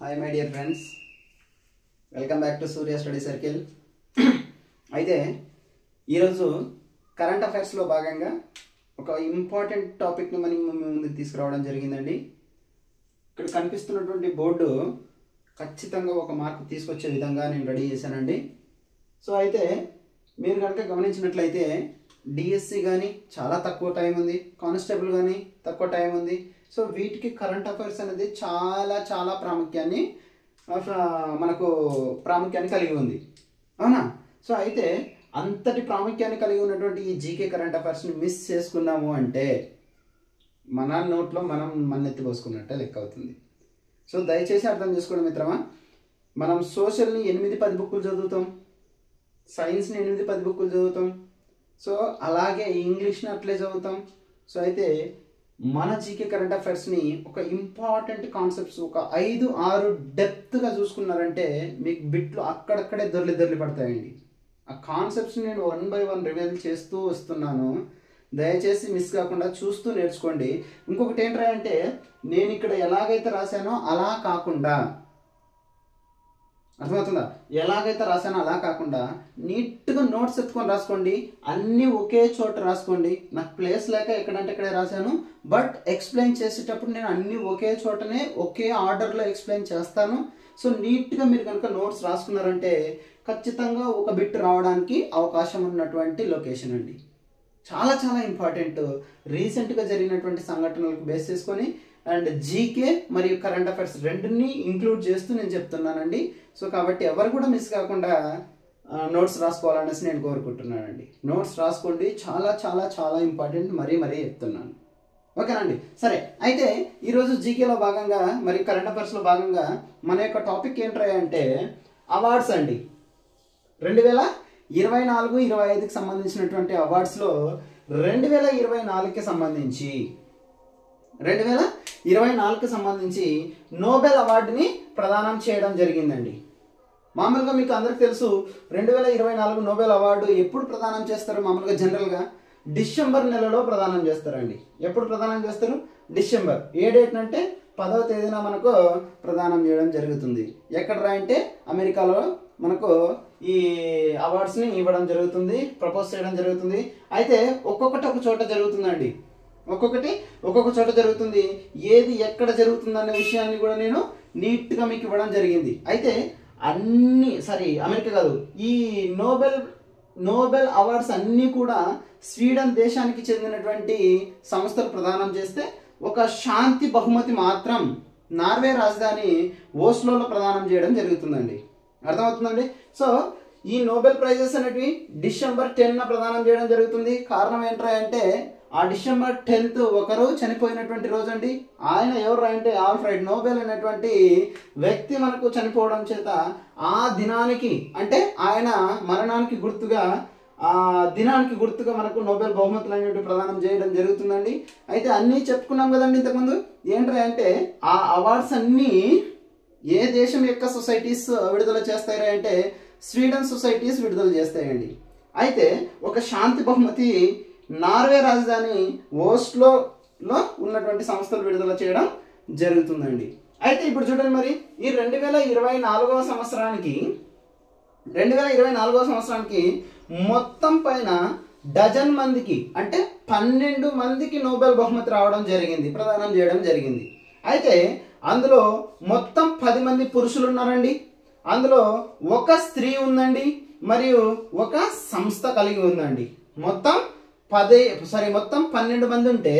Hi my dear friends, welcome back to Surya study circle. అయితే ఈరోజు current అఫైర్స్లో భాగంగా ఒక ఇంపార్టెంట్ టాపిక్ని మనం ముందుకు తీసుకురావడం జరిగిందండి. ఇక్కడ కనిపిస్తున్నటువంటి బోర్డు ఖచ్చితంగా ఒక మార్క్ తీసుకొచ్చే విధంగా నేను రెడీ చేశానండి. సో అయితే మీరు కనుక గమనించినట్లయితే డిఎస్సి కానీ చాలా తక్కువ టైం ఉంది, కానిస్టేబుల్ కానీ తక్కువ టైం ఉంది. సో వీటికి కరెంట్ అఫైర్స్ అనేది చాలా చాలా ప్రాముఖ్యాన్ని కలిగి ఉంది, అవునా? సో అయితే అంతటి ప్రాముఖ్యాన్ని కలిగి ఉన్నటువంటి ఈ జీకే కరెంట్ అఫైర్స్ని మిస్ చేసుకున్నాము అంటే మన నోట్లో మనం మన్నెత్తి పోసుకున్నట్టే లెక్క అవుతుంది. సో దయచేసి అర్థం చేసుకోండి మిత్రమా. మనం సోషల్ని 8-10 బుక్కులు చదువుతాం, సైన్స్ని 8-10 బుక్కులు చదువుతాం, సో అలాగే ఇంగ్లీష్ని అట్లే చదువుతాం. సో అయితే మన జీకే కరెంట్ అఫైర్స్ని ఒక ఇంపార్టెంట్ కాన్సెప్ట్స్ ఒక 5-6 డెప్త్గా చూసుకున్నారంటే మీకు బిట్లు అక్కడక్కడే దొర్లి పడతాయండి. ఆ కాన్సెప్ట్స్ని నేను 1 by 1 రివైల్ చేస్తూ వస్తున్నాను. దయచేసి మిస్ కాకుండా చూస్తూ నేర్చుకోండి. ఇంకొకటి ఏంట్రా అంటే నేను ఇక్కడ ఎలాగైతే రాశానో అలా కాకుండా, అర్థమవుతుందా? ఎలాగైతే రాశానో అలా కాకుండా నీట్గా నోట్స్ ఎత్తుకొని రాసుకోండి. అన్నీ ఒకే చోట రాసుకోండి. నాకు ప్లేస్ లేక ఎక్కడంటే ఇక్కడే రాశాను, బట్ ఎక్స్ప్లెయిన్ చేసేటప్పుడు నేను అన్నీ ఒకే చోటనే ఒకే ఆర్డర్లో ఎక్స్ప్లెయిన్ చేస్తాను. సో నీట్గా మీరు కనుక నోట్స్ రాసుకున్నారంటే ఖచ్చితంగా ఒక బిట్ రావడానికి అవకాశం ఉన్నటువంటి లొకేషన్ అండి. చాలా చాలా ఇంపార్టెంట్. రీసెంట్గా జరిగినటువంటి సంఘటనలకు బేస్ చేసుకొని అండ్ జీకే మరియు కరెంట్ అఫైర్స్ రెండుని ఇంక్లూడ్ చేస్తూ నేను చెప్తున్నానండి. సో కాబట్టి ఎవరు కూడా మిస్ కాకుండా నోట్స్ రాసుకోవాలనేసి నేను కోరుకుంటున్నానండి. నోట్స్ రాసుకోండి, చాలా చాలా చాలా ఇంపార్టెంట్, మరీ చెప్తున్నాను, ఓకేనండి? సరే, అయితే ఈరోజు జీకేలో భాగంగా మరియు కరెంట్ అఫైర్స్లో భాగంగా మన యొక్క టాపిక్ ఏంట్రా అంటే అవార్డ్స్ అండి. 2024-25కి సంబంధించినటువంటి అవార్డ్స్లో 2024కి సంబంధించి నోబెల్ అవార్డుని ప్రదానం చేయడం జరిగిందండి. మామూలుగా మీకు అందరికి తెలుసు 2024 నోబెల్ అవార్డు ఎప్పుడు ప్రదానం చేస్తారు? మామూలుగా జనరల్గా డిసెంబర్ నెలలో ప్రదానం చేస్తారండి. ఎప్పుడు ప్రదానం చేస్తారు? డిసెంబర్. ఏ డేట్ అంటే 10వ తేదీన మనకు ప్రదానం చేయడం జరుగుతుంది. ఎక్కడ అంటే అమెరికాలో మనకు ఈ అవార్డ్స్ని ఇవ్వడం జరుగుతుంది, ప్రపోజ్ చేయడం జరుగుతుంది. అయితే ఒక్కొక్కటి ఒక చోట జరుగుతుందండి, ఒక్కొక్క చోట జరుగుతుంది. ఏది ఎక్కడ జరుగుతుందనే విషయాన్ని కూడా నేను నీట్గా మీకు ఇవ్వడం జరిగింది. అయితే అమెరికా కాదు, ఈ నోబెల్ అవార్డ్స్ అన్నీ కూడా స్వీడన్ దేశానికి చెందినటువంటి సంస్థలు ప్రదానం చేస్తే ఒక శాంతి బహుమతి మాత్రం నార్వే రాజధాని ఓస్లోలో ప్రదానం చేయడం జరుగుతుందండి. అర్థమవుతుందండి? సో ఈ నోబెల్ ప్రైజెస్ అనేవి డిసెంబర్ 10న ప్రదానం చేయడం జరుగుతుంది. కారణం ఏంట్రా అంటే ఆ డిసెంబర్ 10th ఒకరు చనిపోయినటువంటి రోజు అండి. ఆయన ఎవరు అంటే ఆల్ఫ్రెడ్ నోబెల్ అనేటువంటి వ్యక్తి మనకు చనిపోవడం చేత ఆ దినానికి అంటే ఆయన మరణానికి గుర్తుగా మనకు నోబెల్ బహుమతులు అనేవి ప్రదానం చేయడం జరుగుతుందండి. అయితే అన్నీ చెప్పుకున్నాం కదండి ఇంతకుముందు. ఏంట్రా అంటే ఆ అవార్డ్స్ అన్నీ ఏ దేశం యొక్క సొసైటీస్ విడుదల చేస్తాయి అంటే స్వీడన్ సొసైటీస్ విడుదల చేస్తాయండి. అయితే ఒక శాంతి బహుమతి నార్వే రాజధాని ఓస్లోలో ఉన్నటువంటి సంస్థలు విడుదల చేయడం జరుగుతుందండి. అయితే ఇప్పుడు చూడండి, మరి ఈ 2024వ సంవత్సరానికి మొత్తం పైన డజన్ మందికి అంటే 12 మందికి నోబెల్ బహుమతి రావడం జరిగింది, ప్రదానం చేయడం జరిగింది. అయితే అందులో మొత్తం 10 మంది పురుషులు ఉన్నారండి, అందులో ఒక స్త్రీ ఉందండి, మరియు ఒక సంస్థ కలిగి ఉందండి. మొత్తం 12 మంది ఉంటే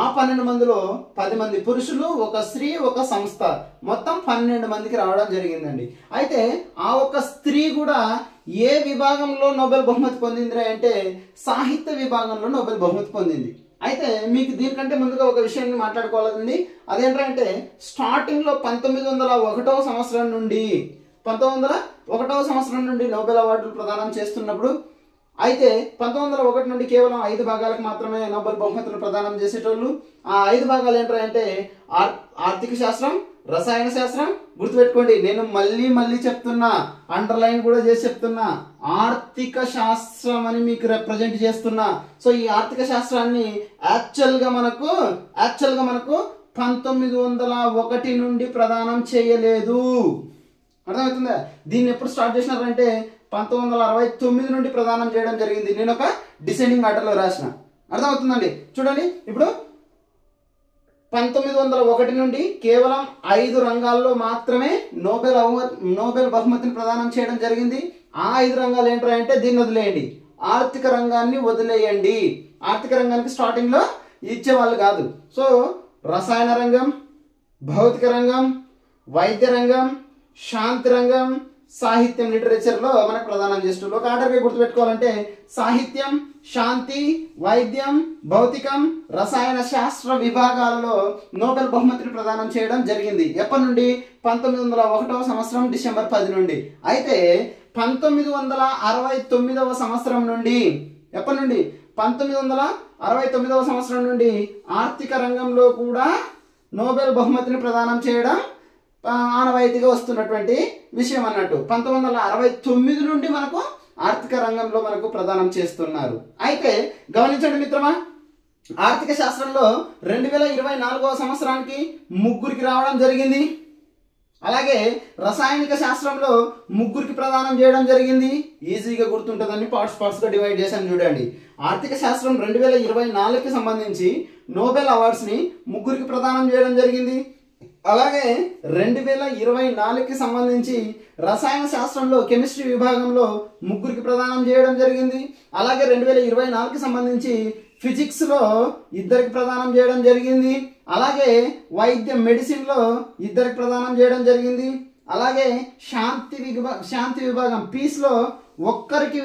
ఆ 12 మందిలో 10 మంది పురుషులు, ఒక స్త్రీ, ఒక సంస్థ, మొత్తం 12 మందికి రావడం జరిగిందండి. అయితే ఆ ఒక స్త్రీ కూడా ఏ విభాగంలో నోబెల్ బహుమతి పొందింది అంటే సాహిత్య విభాగంలో నోబెల్ బహుమతి పొందింది. అయితే మీకు దీనికంటే ముందుగా ఒక విషయాన్ని మాట్లాడుకోవాలండి. అదేంటంటే స్టార్టింగ్లో 1901వ సంవత్సరం నుండి నోబెల్ అవార్డులు ప్రదానం చేస్తున్నప్పుడు, అయితే 1901 నుండి కేవలం 5 భాగాలకు మాత్రమే నోబెల్ బహుమతులు ప్రదానం చేసేటోళ్ళు. ఆ 5 భాగాలు ఏంటంటే ఆర్థిక శాస్త్రం, రసాయన శాస్త్రం, గుర్తుపెట్టుకోండి, నేను మళ్ళీ చెప్తున్నా, అండర్లైన్ కూడా చేసి చెప్తున్నా, ఆర్థిక శాస్త్రం అని మీకు రిప్రజెంట్ చేస్తున్నా. సో ఈ ఆర్థిక శాస్త్రాన్ని యాక్చువల్గా మనకు 1901 నుండి ప్రదానం చేయలేదు. అర్థమవుతుందా? దీన్ని ఎప్పుడు స్టార్ట్ చేసినారంటే 1969 నుండి ప్రదానం చేయడం జరిగింది. నేను ఒక డిసెండింగ్ ఆర్డర్లో రాసిన. అర్థమవుతుందండి? చూడండి, ఇప్పుడు 1901 నుండి కేవలం 5 రంగాల్లో మాత్రమే నోబెల్ బహుమతిని ప్రదానం చేయడం జరిగింది. ఆ 5 రంగాలు ఏంటంటే దీన్ని వదిలేయండి, ఆర్థిక రంగాన్ని వదిలేయండి. ఆర్థిక రంగానికి స్టార్టింగ్లో ఇచ్చేవాళ్ళు కాదు. సో రసాయన రంగం, భౌతిక రంగం, వైద్య రంగం, శాంతి రంగం, సాహిత్యం, లిటరేచర్లో మనకు ప్రదానం చేస్తున్నారు. ఒక ఆర్డర్గా గుర్తుపెట్టుకోవాలంటే సాహిత్యం, శాంతి, వైద్యం, భౌతికం, రసాయన శాస్త్ర విభాగాలలో నోబెల్ బహుమతిని ప్రదానం చేయడం జరిగింది. ఎప్పటి నుండి? 1901వ సంవత్సరం డిసెంబర్ 10 నుండి. అయితే 1969వ సంవత్సరం నుండి, ఎప్పటి నుండి? 1969వ సంవత్సరం నుండి ఆర్థిక రంగంలో కూడా నోబెల్ బహుమతిని ప్రదానం చేయడం ఆనవాయితీగా వస్తున్నటువంటి విషయం అన్నట్టు. 1969 నుండి మనకు ఆర్థిక రంగంలో మనకు ప్రదానం చేస్తున్నారు. అయితే గమనించండి మిత్రమా, ఆర్థిక శాస్త్రంలో 2024వ సంవత్సరానికి 3కి రావడం జరిగింది. అలాగే రసాయనిక శాస్త్రంలో 3కి ప్రదానం చేయడం జరిగింది. ఈజీగా గుర్తుంటుందని పార్ట్స్గా డివైడ్ చేశాను చూడండి. ఆర్థిక శాస్త్రం 2024కి సంబంధించి నోబెల్ అవార్డ్స్ని 3కి ప్రదానం చేయడం జరిగింది. అలాగే 2024కి సంబంధించి రసాయన శాస్త్రంలో కెమిస్ట్రీ విభాగంలో 3కి ప్రదానం చేయడం జరిగింది. అలాగే 2024కి సంబంధించి ఫిజిక్స్లో 2కి ప్రదానం చేయడం జరిగింది. అలాగే మెడిసిన్లో 2కి ప్రదానం చేయడం జరిగింది. అలాగే శాంతి విభాగం పీస్లో ఒక్కరికి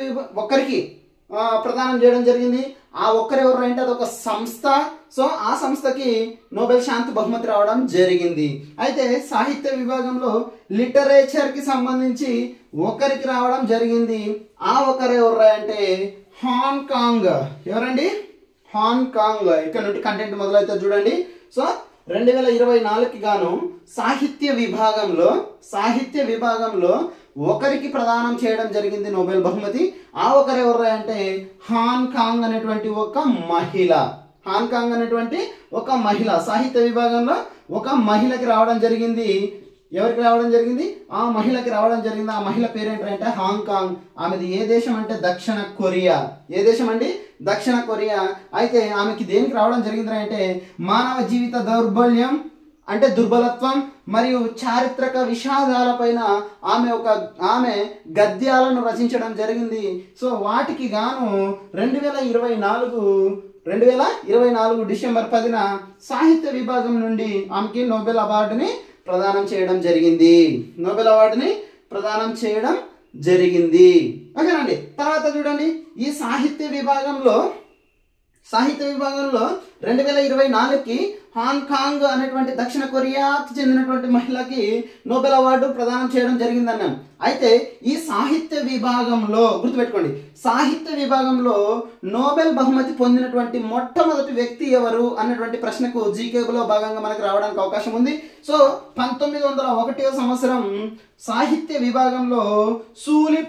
ప్రదానం చేయడం జరిగింది. ఆ ఒక్కరెవరు అంటే అదొక సంస్థ. సో ఆ సంస్థకి నోబెల్ శాంతి బహుమతి రావడం జరిగింది. అయితే సాహిత్య విభాగంలో లిటరేచర్కి సంబంధించి 1కి రావడం జరిగింది. ఆ ఒకరెవరు అంటే హాంకాంగ్. ఎవరండి? హాంకాంగ్. ఇక్కడ నుండి కంటెంట్ మొదలైతే చూడండి. సో 2024కి గాను సాహిత్య విభాగంలో 1కి ప్రదానం చేయడం జరిగింది నోబెల్ బహుమతి. ఆ ఒకరెవరు అంటే హాంకాంగ్ అనేటువంటి ఒక మహిళ. సాహిత్య విభాగంలో ఒక మహిళకి రావడం జరిగింది. ఎవరికి రావడం జరిగింది? ఆ మహిళకి రావడం జరిగింది. ఆ మహిళ పేరేంటంటే హాంకాంగ్. ఆమెది ఏ దేశం అంటే దక్షిణ కొరియా. ఏ దేశం అండి? దక్షిణ కొరియా. అయితే ఆమెకి దేనికి రావడం జరిగింది అంటే మానవ జీవిత దౌర్బల్యం అంటే దుర్బలత్వం మరియు చారిత్రక విషాదాలపైన ఆమె గద్యాలను రచించడం జరిగింది. సో వాటికి గాను 2024 డిసెంబర్ 10న సాహిత్య విభాగం నుండి ఆమెకి నోబెల్ అవార్డుని ప్రదానం చేయడం జరిగింది. ఓకేనండి. తర్వాత చూడండి, ఈ సాహిత్య విభాగంలో 2024కి హాంకాంగ్ అనేటువంటి దక్షిణ కొరియాకి చెందినటువంటి మహిళకి నోబెల్ అవార్డు ప్రదానం చేయడం జరిగిందన్నాం. అయితే ఈ సాహిత్య విభాగంలో గుర్తుపెట్టుకోండి, సాహిత్య విభాగంలో నోబెల్ బహుమతి పొందినటువంటి మొట్టమొదటి వ్యక్తి ఎవరు అన్నటువంటి ప్రశ్నకు జీకేలో భాగంగా మనకు రావడానికి అవకాశం ఉంది. సో 1901వ సంవత్సరం సాహిత్య విభాగంలో సూలి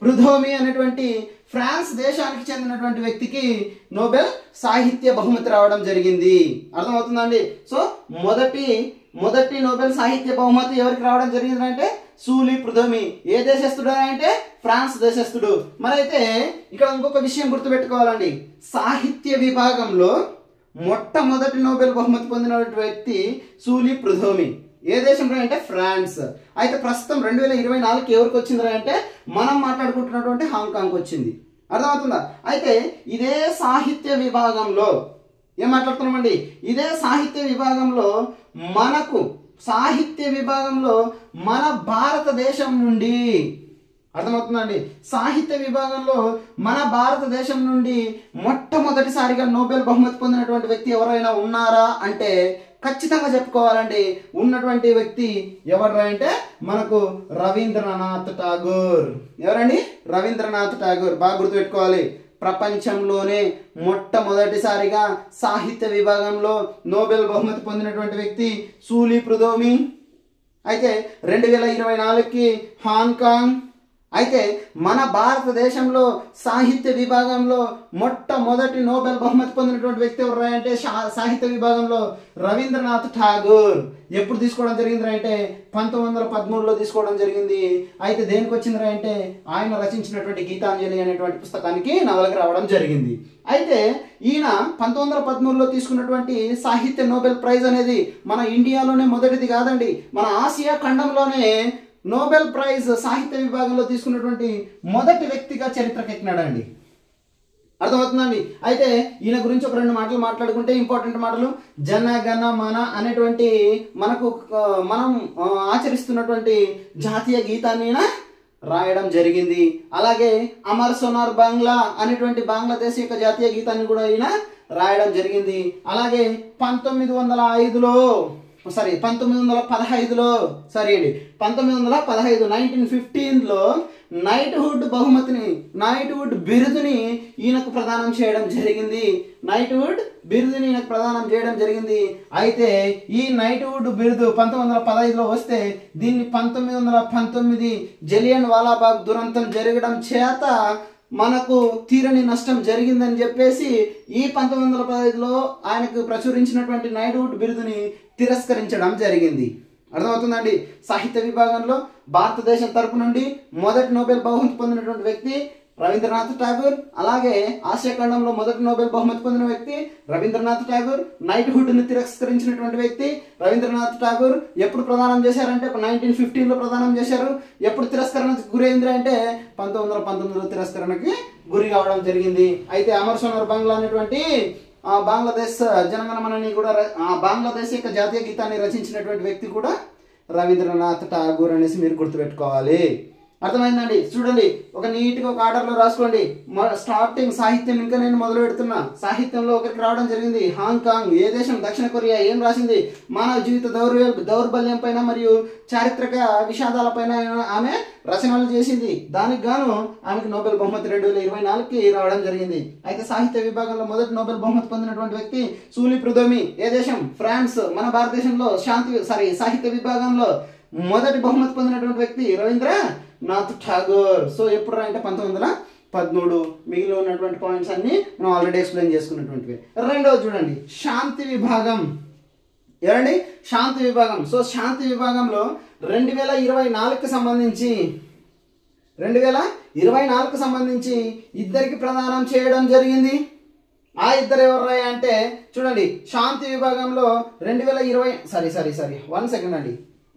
ప్రుథోమి అనేటువంటి ఫ్రాన్స్ దేశానికి చెందినటువంటి వ్యక్తికి నోబెల్ సాహిత్య బహుమతి రావడం జరిగింది. అర్థమవుతుందండి? సో మొదటి నోబెల్ సాహిత్య బహుమతి ఎవరికి రావడం జరిగింది అంటే సూలి ప్రుథోమి. ఏ దేశస్థుడు అంటే ఫ్రాన్స్ దేశస్థుడు. మరైతే ఇక్కడ ఇంకొక విషయం గుర్తుపెట్టుకోవాలండి, సాహిత్య విభాగంలో మొట్టమొదటి నోబెల్ బహుమతి పొందినటువంటి వ్యక్తి సూలి ప్రుథోమి. ఏ దేశంలో అంటే ఫ్రాన్స్. అయితే ప్రస్తుతం 2024కి ఎవరికి వచ్చింది అంటే మనం మాట్లాడుకుంటున్నటువంటి హాంకాంగ్ వచ్చింది. అర్థమవుతుందా? అయితే ఇదే సాహిత్య విభాగంలో ఏం మాట్లాడుతున్నామండి, ఇదే సాహిత్య విభాగంలో మన భారతదేశం నుండి, అర్థమవుతుందండి, సాహిత్య విభాగంలో మన భారతదేశం నుండి మొట్టమొదటిసారిగా నోబెల్ బహుమతి పొందినటువంటి వ్యక్తి ఎవరైనా ఉన్నారా అంటే ఖచ్చితంగా చెప్పుకోవాలండి. ఉన్నటువంటి వ్యక్తి ఎవరు అంటే మనకు రవీంద్రనాథ్ ఠాగూర్. ఎవరండి? రవీంద్రనాథ్ ఠాగూర్. బాగా గుర్తుపెట్టుకోవాలి. ప్రపంచంలోనే మొట్టమొదటిసారిగా సాహిత్య విభాగంలో నోబెల్ బహుమతి పొందినటువంటి వ్యక్తి సూలి ప్రుథోమి. అయితే 2024కి హాంకాంగ్, అయితే మన భారతదేశంలో సాహిత్య విభాగంలో మొట్టమొదటి నోబెల్ బహుమతి పొందినటువంటి వ్యక్తి ఎవరు అంటే సాహిత్య విభాగంలో రవీంద్రనాథ్ ఠాగూర్. ఎప్పుడు తీసుకోవడం జరిగింది అంటే 1913లో తీసుకోవడం జరిగింది. అయితే దేనికి వచ్చింది అంటే ఆయన రచించినటువంటి గీతాంజలి అనేటువంటి పుస్తకానికి నవలకి రావడం జరిగింది. అయితే ఈయన 1913లో తీసుకున్నటువంటి సాహిత్య నోబెల్ ప్రైజ్ అనేది మన ఇండియాలోనే మొదటిది కాదండి, మన ఆసియా ఖండంలోనే నోబెల్ ప్రైజ్ సాహిత్య విభాగంలో తీసుకున్నటువంటి మొదటి వ్యక్తిగా చరిత్రకెక్కినాడండి. అర్థమవుతుందండి. అయితే ఈయన గురించి ఒక 2 మాటలు మాట్లాడుకుంటే ఇంపార్టెంట్ మాటలు, జనగణ మన అనేటువంటి మనం ఆచరిస్తున్నటువంటి జాతీయ గీతాన్ని రాయడం జరిగింది. అలాగే అమర్ సోనార్ బాంగ్లా అనేటువంటి బంగ్లాదేశ్ యొక్క జాతీయ గీతాన్ని కూడా ఈయన రాయడం జరిగింది. అలాగే 1915లో నైట్హుడ్ బిరుదుని ఈయనకు ప్రదానం చేయడం జరిగింది. అయితే ఈ నైట్హుడ్ బిరుదు 1915లో వస్తే దీన్ని 1919 జలియన్ వాలాబాగ్ దురంతం జరగడం చేత మనకు తీరని నష్టం జరిగిందని చెప్పేసి ఈ 1915లో ఆయనకు ప్రచురించినటువంటి నైట్హుడ్ బిరుదుని తిరస్కరించడం జరిగింది. అర్థమవుతుందండి. సాహిత్య విభాగంలో భారతదేశం తరపు నుండి మొదటి నోబెల్ బహుమతి పొందినటువంటి వ్యక్తి రవీంద్రనాథ్ ఠాగూర్. అలాగే ఆసియా ఖండంలో మొదటి నోబెల్ బహుమతి పొందిన వ్యక్తి రవీంద్రనాథ్ ఠాగూర్. నైట్హుడ్ని తిరస్కరించినటువంటి వ్యక్తి రవీంద్రనాథ్ ఠాగూర్. ఎప్పుడు ప్రదానం చేశారంటే 1915లో ప్రదానం చేశారు. ఎప్పుడు తిరస్కరణకు గురైంది అంటే 1919లో తిరస్కరణకి గురి కావడం జరిగింది. అయితే అమర్ సోనార్ బాంగ్లా అనేటువంటి బంగ్లాదేశ్ జనగణమనని కూడా బంగ్లాదేశ్ యొక్క జాతీయ గీతాన్ని రచించినటువంటి వ్యక్తి కూడా రవీంద్రనాథ్ ఠాగూర్ అనేసి మీరు గుర్తుపెట్టుకోవాలి. అర్థమైందండి. చూడండి, ఒక నీట్గా ఒక ఆర్డర్లో రాసుకోండి. స్టార్టింగ్ సాహిత్యం ఇంకా నేను మొదలు పెడుతున్నా. సాహిత్యంలో ఒకరికి రావడం జరిగింది హాంకాంగ్. ఏ దేశం? దక్షిణ కొరియా. ఏం రాసింది? మానవ జీవిత దౌర్బల్యం పైన మరియు చారిత్రక విషాదాల పైన ఆమె రచనలు చేసింది. దానికి గాను ఆమెకు నోబెల్ బహుమతి 2024కి రావడం జరిగింది. అయితే సాహిత్య విభాగంలో మొదటి నోబెల్ బహుమతి పొందినటువంటి వ్యక్తి సూలి ప్రుదోమి. ఏ దేశం? ఫ్రాన్స్. మన భారతదేశంలో సాహిత్య విభాగంలో మొదటి బహుమతి పొందినటువంటి వ్యక్తి రవీంద్రనాథ్ ఠాగూర్. సో ఎప్పుడు అంటే 1913. మిగిలి ఉన్నటువంటి పాయింట్స్ అన్ని మనం ఆల్రెడీ ఎక్స్ప్లెయిన్ చేసుకున్నటువంటివి. రెండవది చూడండి, శాంతి విభాగం. ఎవరండి? శాంతి విభాగం. సో శాంతి విభాగంలో 2024కి సంబంధించి ఇద్దరికి ప్రదానం చేయడం జరిగింది. ఆ ఇద్దరు ఎవరు అంటే చూడండి, శాంతి విభాగంలో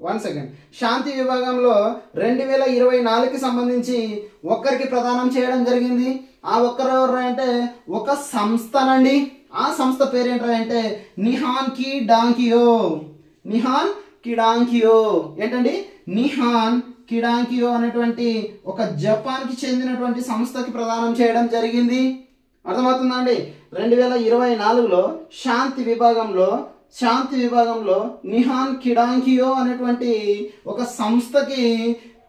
1 శాంతి విభాగంలో 2024కి సంబంధించి ఒక్కరికి ప్రదానం చేయడం జరిగింది. ఆ ఒక్కరు ఎవరు అంటే ఒక సంస్థనండి. ఆ సంస్థ పేరు ఏంటంటే నిహాన్ కిడాంకియో. ఏంటండి? నిహాన్ కిడాంకియో అనేటువంటి ఒక జపాన్కి చెందినటువంటి సంస్థకి ప్రదానం చేయడం జరిగింది. అర్థమవుతుందండి. 2024లో శాంతి విభాగంలో నిహాన్ కిడాంకియో అనేటువంటి ఒక సంస్థకి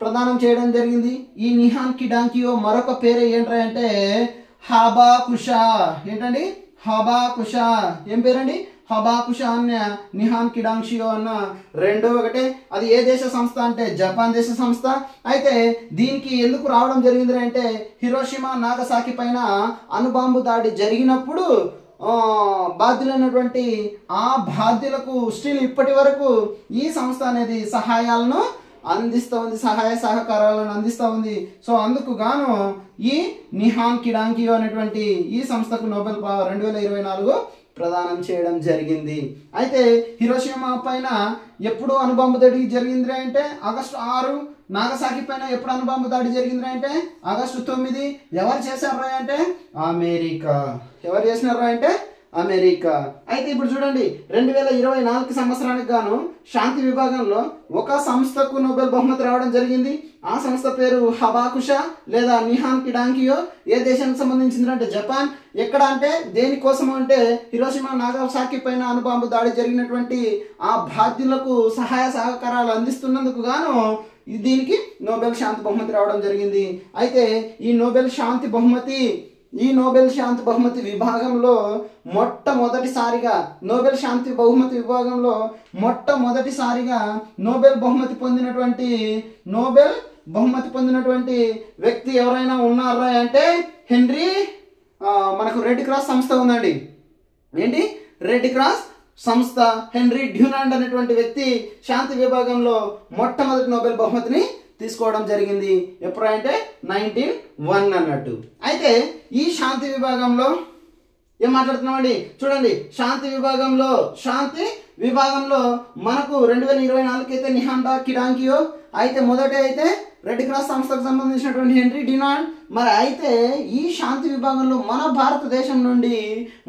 ప్రదానం చేయడం జరిగింది. ఈ నిహాన్ కిడాంకియో మరొక పేరు ఏంటంటే హబాకుషా. ఏంటండి? హబాకుషా. ఏం పేరండి? హబాకుషా అన్న నిహాన్ కిడాంకియో అన్న రెండు ఒకటే. అది ఏ దేశ సంస్థ అంటే జపాన్ దేశ సంస్థ. అయితే దీనికి ఎందుకు రావడం జరిగింది అంటే హిరోషిమా నాగసాకి పైన అణుబాంబు దాడి జరిగినప్పుడు బాధ్యులైనటువంటి ఆ బాధ్యులకు స్టిల్ ఇప్పటి వరకు ఈ సంస్థ అనేది సహాయాలను అందిస్తూ ఉంది, సహాయ సహకారాలను అందిస్తూ ఉంది. సో అందుకు గాను ఈ నిహాన్ కిడాంకియో అనేటువంటి ఈ సంస్థకు నోబెల్ 2024 ప్రదానం చేయడం జరిగింది. అయితే హిరోషిమా పైన ఎప్పుడు అణుబాంబు దాడి జరిగింది అంటే ఆగస్టు 6. నాగసాకి పైన ఎప్పుడు అణుబాంబు దాడి జరిగింది అంటే ఆగస్టు 9. ఎవరు చేశారా అంటే అమెరికా. ఎవరు చేసినారా అంటే అమెరికా. అయితే ఇప్పుడు చూడండి, 2024 సంవత్సరానికి గాను శాంతి విభాగంలో ఒక సంస్థకు నోబెల్ బహుమతి రావడం జరిగింది. ఆ సంస్థ పేరు హబాకుషా లేదా నిహాన్ కిడాంకియో. ఏ దేశానికి సంబంధించిందంటే జపాన్. ఎక్కడ అంటే దేనికోసం అంటే హిరోషిమా నాగసాకి పైన అణుబాంబు దాడి జరిగినటువంటి ఆ బాధ్యులకు సహాయ సహకారాలు అందిస్తున్నందుకు గాను దీనికి నోబెల్ శాంతి బహుమతి రావడం జరిగింది. అయితే ఈ నోబెల్ శాంతి బహుమతి విభాగంలో మొట్టమొదటిసారిగా నోబెల్ బహుమతి పొందినటువంటి నోబెల్ బహుమతి పొందినటువంటి వ్యక్తి ఎవరైనా ఉన్నారా అంటే హెన్రీ మనకు రెడ్ క్రాస్ సంస్థ ఉందండి. ఏంటి? రెడ్ క్రాస్ సంస్థ హెన్రీ డ్యూనాండ్ అనేటువంటి వ్యక్తి శాంతి విభాగంలో మొట్టమొదటి నోబెల్ బహుమతిని తీసుకోవడం జరిగింది. ఎప్పుడు అంటే 1901 అన్నట్టు. అయితే ఈ శాంతి విభాగంలో ఏం మాట్లాడుతున్నామండి చూడండి. శాంతి విభాగంలో మనకు 2024 అయితే నిహాండా కిడాంకియో, అయితే మొదట అయితే రెడ్ క్రాస్ సంస్థకు సంబంధించినటువంటి హెన్రీ డ్యూనాండ్. మరి అయితే ఈ శాంతి విభాగంలో మన భారతదేశం నుండి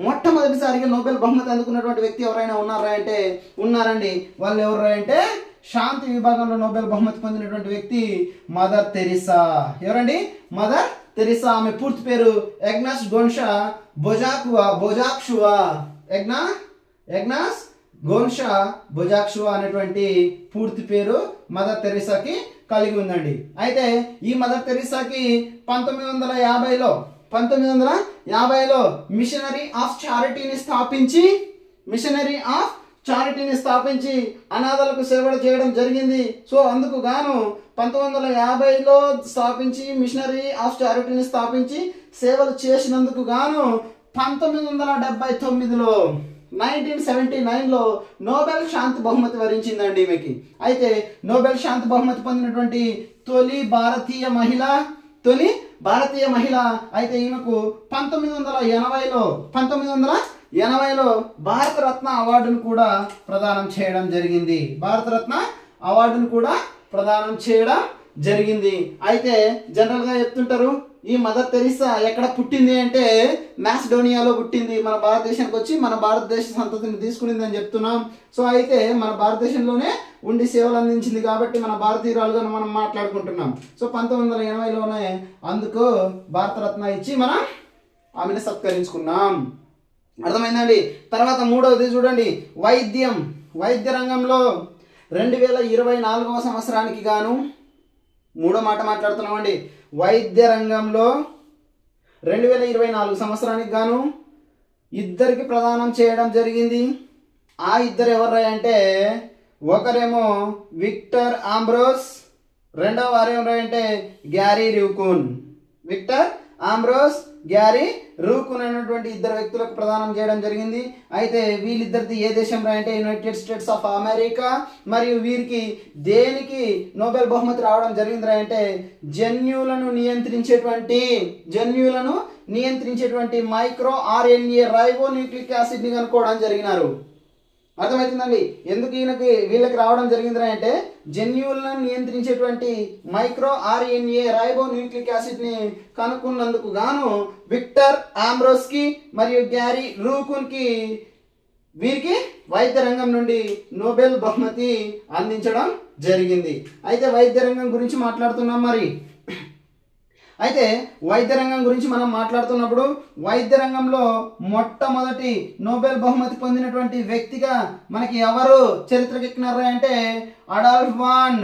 మొట్టమొదటిసారిగా నోబెల్ బహుమతి అందుకున్నటువంటి వ్యక్తి ఎవరైనా ఉన్నారా అంటే ఉన్నారండి. వాళ్ళు ఎవరు అంటే శాంతి విభాగంలో నోబెల్ బహుమతి పొందినటువంటి వ్యక్తి మదర్ తెరిసా. ఎవరండి? Mother Teresa. ఆమె పూర్తి పేరు ఎగ్నస్ గోన్షా బొజాక్షువా. ఎగ్నస్ గోన్షా బొజాక్షువా అనేటువంటి పూర్తి పేరు మదర్ తెరిసాకి కలిగి ఉందండి. అయితే ఈ మదర్ తెరిసాకి 1950లో మిషనరీ ఆఫ్ చారిటీని స్థాపించి అనాథలకు సేవలు చేయడం జరిగింది. సో అందుకు గాను 1950లో స్థాపించి మిషనరీ ఆఫ్ చారిటీని స్థాపించి సేవలు చేసినందుకు గాను 1979లో నోబెల్ శాంతి బహుమతి వరించిందండి ఈమెకి. అయితే నోబెల్ శాంతి బహుమతి పొందినటువంటి తొలి భారతీయ మహిళ. అయితే ఈమెకు 1980లో భారతరత్న అవార్డును కూడా ప్రదానం చేయడం జరిగింది. అయితే జనరల్గా చెప్తుంటారు ఈ మదర్ తెరిసా ఎక్కడ పుట్టింది అంటే మాసిడోనియాలో పుట్టింది. మన భారతదేశానికి వచ్చి మన భారతదేశ సంతతిని తీసుకునింది అని చెప్తున్నాం. సో అయితే మన భారతదేశంలోనే ఉండి సేవలు అందించింది కాబట్టి మన భారతీయురాలుగా మనం మాట్లాడుకుంటున్నాం. సో 1980లోనే అందుకు భారతరత్న ఇచ్చి మనం ఆమెను సత్కరించుకున్నాం. అర్థమైందండి. తర్వాత మూడవది చూడండి, వైద్య రంగంలో 2024వ సంవత్సరానికి గాను మూడో మాట మాట్లాడుతున్నామండి. వైద్య రంగంలో 2024 సంవత్సరానికి గాను ఇద్దరికి ప్రదానం చేయడం జరిగింది. ఆ ఇద్దరు ఎవరు అంటే ఒకరేమో విక్టర్ ఆంబ్రోస్, రెండవ వారు ఎవరు అంటే గ్యారీ రూకున్ అనేటువంటి ఇద్దరు వ్యక్తులకు ప్రదానం చేయడం జరిగింది. అయితే వీళ్ళిద్దరిది ఏ దేశం అంటే యునైటెడ్ స్టేట్స్ ఆఫ్ అమెరికా. మరియు వీరికి దేనికి నోబెల్ బహుమతి రావడం జరిగింది అంటే జన్యువులను నియంత్రించేటువంటి మైక్రో RNA రైబోన్యూక్లిక్ యాసిడ్ ని కనుక్కోవడం జరిగినారు. అర్థమవుతుందండి ఎందుకు వీళ్ళకి రావడం జరిగింది అంటే జన్యువులను నియంత్రించేటువంటి మైక్రో RNA రైబోన్యూక్లిక్ యాసిడ్ ని కనుక్కున్నందుకు గాను విక్టర్ ఆంబ్రోస్ కి మరియు గ్యారీ రూకున్ కి వీరికి వైద్య రంగం నుండి నోబెల్ బహుమతి అందించడం జరిగింది. అయితే వైద్య రంగం గురించి మాట్లాడుతున్నాం. మరి అయితే వైద్య రంగం గురించి మనం మాట్లాడుతున్నప్పుడు వైద్య రంగంలో మొట్టమొదటి నోబెల్ బహుమతి పొందినటువంటి వ్యక్తిగా మనకి ఎవరు చరిత్రకెక్కినారా అంటే అడాల్ఫ్ వాన్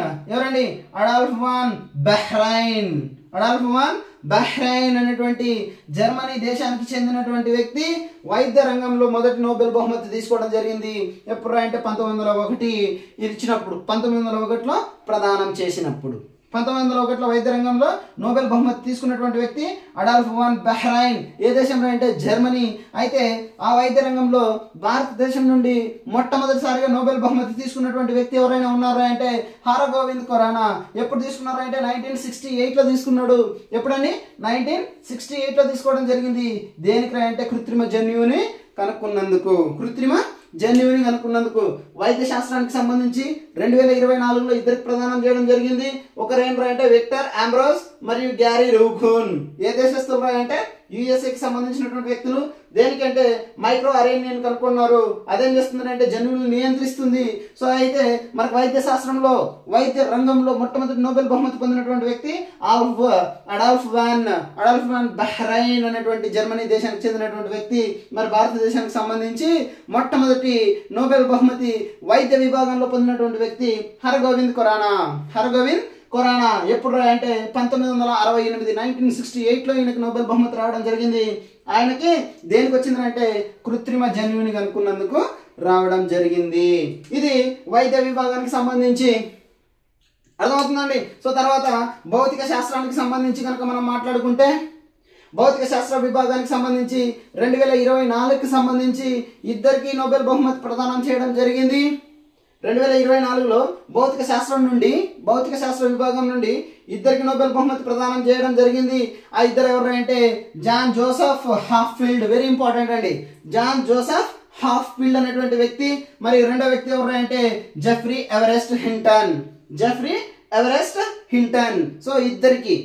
బహ్రైన్ అనేటువంటి జర్మనీ దేశానికి చెందినటువంటి వ్యక్తి వైద్య రంగంలో మొదటి నోబెల్ బహుమతి తీసుకోవడం జరిగింది. ఎప్పుడు అంటే 1901లో ప్రదానం చేసినప్పుడు 1901లో వైద్య రంగంలో నోబెల్ బహుమతి తీసుకున్నటువంటి వ్యక్తి అడాల్ఫ్ వాన్ బహ్రైన్. ఏ దేశంలో అంటే జర్మనీ. అయితే ఆ వైద్య రంగంలో భారతదేశం నుండి మొట్టమొదటిసారిగా నోబెల్ బహుమతి తీసుకున్నటువంటి వ్యక్తి ఎవరైనా ఉన్నారా అంటే హరగోవింద్ ఖురానా. ఎప్పుడు తీసుకున్నారా అంటే 1968లో తీసుకున్నాడు. ఎప్పుడని 1968లో తీసుకోవడం జరిగింది. దేనికి అంటే కృత్రిమ జన్యువుని కనుక్కున్నందుకు వైద్య శాస్త్రానికి సంబంధించి 2024లో ఇద్దరికి ప్రదానం చేయడం జరిగింది. ఒకరేంట్రా అంటే విక్టర్ ఆంబ్రోస్ మరియు గ్యారీ రూకున్. ఏ దేశస్తులు అంటే యుఎస్ఏకి సంబంధించినటువంటి వ్యక్తులు. దేనికంటే మైక్రో RNAని కనుక్కున్నారు. అదేం చేస్తుంది అంటే జన్యువులను నియంత్రిస్తుంది. సో అయితే మనకు వైద్య రంగంలో మొట్టమొదటి నోబెల్ బహుమతి పొందినటువంటి వ్యక్తి అడాల్ఫ్ వాన్ బహ్రైన్ అనేటువంటి జర్మనీ దేశానికి చెందినటువంటి వ్యక్తి. మరి భారతదేశానికి సంబంధించి మొట్టమొదటి నోబెల్ బహుమతి వైద్య విభాగంలో పొందినటువంటి వ్యక్తి హరగోవింద్ ఖురానా. ఎప్పుడు అంటే 1968 1968లో ఈయనకు నోబెల్ బహుమతి రావడం జరిగింది. ఆయనకి దేనికి వచ్చింది అంటే కృత్రిమ జన్యువుని కనుక్కున్నందుకు రావడం జరిగింది. ఇది వైద్య విభాగానికి సంబంధించి అర్థమవుతుందండి. సో తర్వాత భౌతిక శాస్త్రానికి సంబంధించి కనుక మనం మాట్లాడుకుంటే భౌతిక శాస్త్ర విభాగానికి సంబంధించి 2024కి సంబంధించి ఇద్దరికి నోబెల్ బహుమతి ప్రదానం చేయడం జరిగింది. 2024లో భౌతిక శాస్త్ర విభాగం నుండి ఇద్దరికి నోబెల్ బహుమతి ప్రదానం చేయడం జరిగింది. ఆ ఇద్దరు ఎవరు అంటే John Joseph Hopfield, very important అండి, జాన్ జోసెఫ్ హాఫ్ఫీల్డ్ అనేటువంటి వ్యక్తి. మరి రెండో వ్యక్తి ఎవరు అంటే జెఫ్రీ ఎవరెస్ట్ హింటన్. సో ఇద్దరికి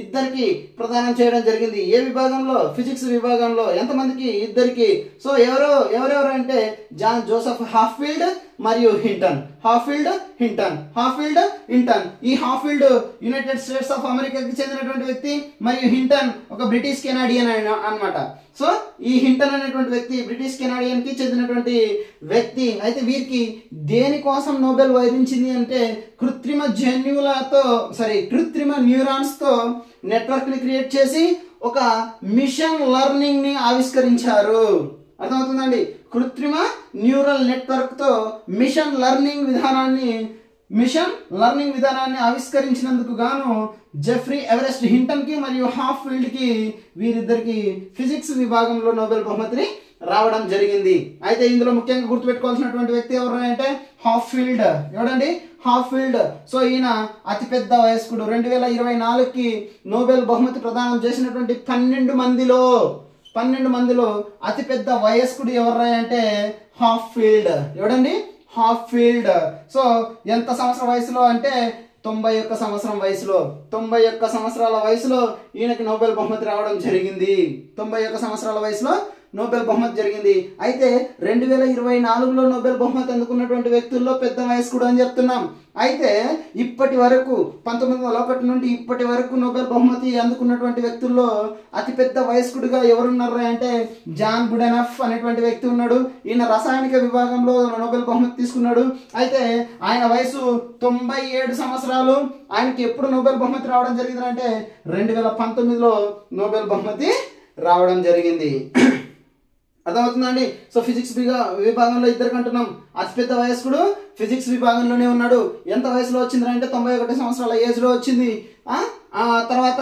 ఇద్దరికి ప్రదానం చేయడం జరిగింది. ఏ విభాగంలో? ఫిజిక్స్ విభాగంలో. ఎంతమందికి? ఇద్దరికి. సో ఎవరెవరు అంటే జాన్ జోసెఫ్ హాఫ్ఫీల్డ్ మరియు హింటన్. ఈ హాఫ్ఫీల్డ్ యునైటెడ్ స్టేట్స్ ఆఫ్ అమెరికాకి చెందినటువంటి వ్యక్తి మరియు హింటన్ ఒక బ్రిటిష్ కెనాడియన్ అన్నమాట. సో ఈ హింటన్ అనేటువంటి వ్యక్తి బ్రిటిష్ కెనాడియన్ కి చెందినటువంటి వ్యక్తి. అయితే వీరికి దేనికోసం నోబెల్ వరించింది అంటే కృత్రిమ న్యూరాన్స్ తో నెట్వర్క్ ని క్రియేట్ చేసి ఒక మిషన్ లెర్నింగ్ ని ఆవిష్కరించారు. అర్థమవుతుందండి. కృత్రిమ న్యూరల్ నెట్వర్క్ తో మిషన్ లెర్నింగ్ విధానాన్ని ఆవిష్కరించినందుకు గాను జెఫ్రీ ఎవరెస్ట్ హింటన్ కి మరియు హాఫ్ఫీల్డ్ కి వీరిద్దరికి ఫిజిక్స్ విభాగంలో నోబెల్ బహుమతిని రావడం జరిగింది. అయితే ఇందులో ముఖ్యంగా గుర్తుపెట్టుకోవాల్సినటువంటి వ్యక్తి ఎవరు అంటే హాఫ్ఫీల్డ్. ఎవడండి? హాఫ్ఫీల్డ్. సో ఈయన అతిపెద్ద వయస్కుడు. 2024కి నోబెల్ బహుమతి ప్రదానం చేసినటువంటి 12 మందిలో అతిపెద్ద వయస్కుడు ఎవరు అంటే హాఫ్ఫీల్డ్. ఎవడండి? హాఫ్ఫీల్డ్. సో ఎంత సంవత్సరం వయసులో అంటే 91 సంవత్సరం వయసులో, 91 సంవత్సరాల వయసులో ఈయనకి నోబెల్ బహుమతి రావడం జరిగింది. 91 సంవత్సరాల వయసులో నోబెల్ బహుమతి జరిగింది. అయితే 2024లో నోబెల్ బహుమతి అందుకున్నటువంటి వ్యక్తుల్లో పెద్ద వయస్కుడు అని చెప్తున్నాం. అయితే ఇప్పటి వరకు 1901 నుండి ఇప్పటి వరకు నోబెల్ బహుమతి అందుకున్నటువంటి వ్యక్తుల్లో అతిపెద్ద వయస్కుడిగా ఎవరున్నారు అంటే జాన్ గుడెనఫ్ అనేటువంటి వ్యక్తి ఉన్నాడు. ఈయన రసాయనిక విభాగంలో నోబెల్ బహుమతి తీసుకున్నాడు. అయితే ఆయన వయసు 97 సంవత్సరాలు. ఆయనకి ఎప్పుడు నోబెల్ బహుమతి రావడం జరిగింది అంటే 2019లో నోబెల్ బహుమతి రావడం జరిగింది. అర్థమవుతుందండి. సో ఫిజిక్స్ విభాగంలో ఇద్దరికి అంటున్నాం. అతిపెద్ద వయస్కుడు ఫిజిక్స్ విభాగంలోనే ఉన్నాడు. ఎంత వయసులో వచ్చింది అంటే 91 సంవత్సరాల ఏజ్ లో వచ్చింది. తర్వాత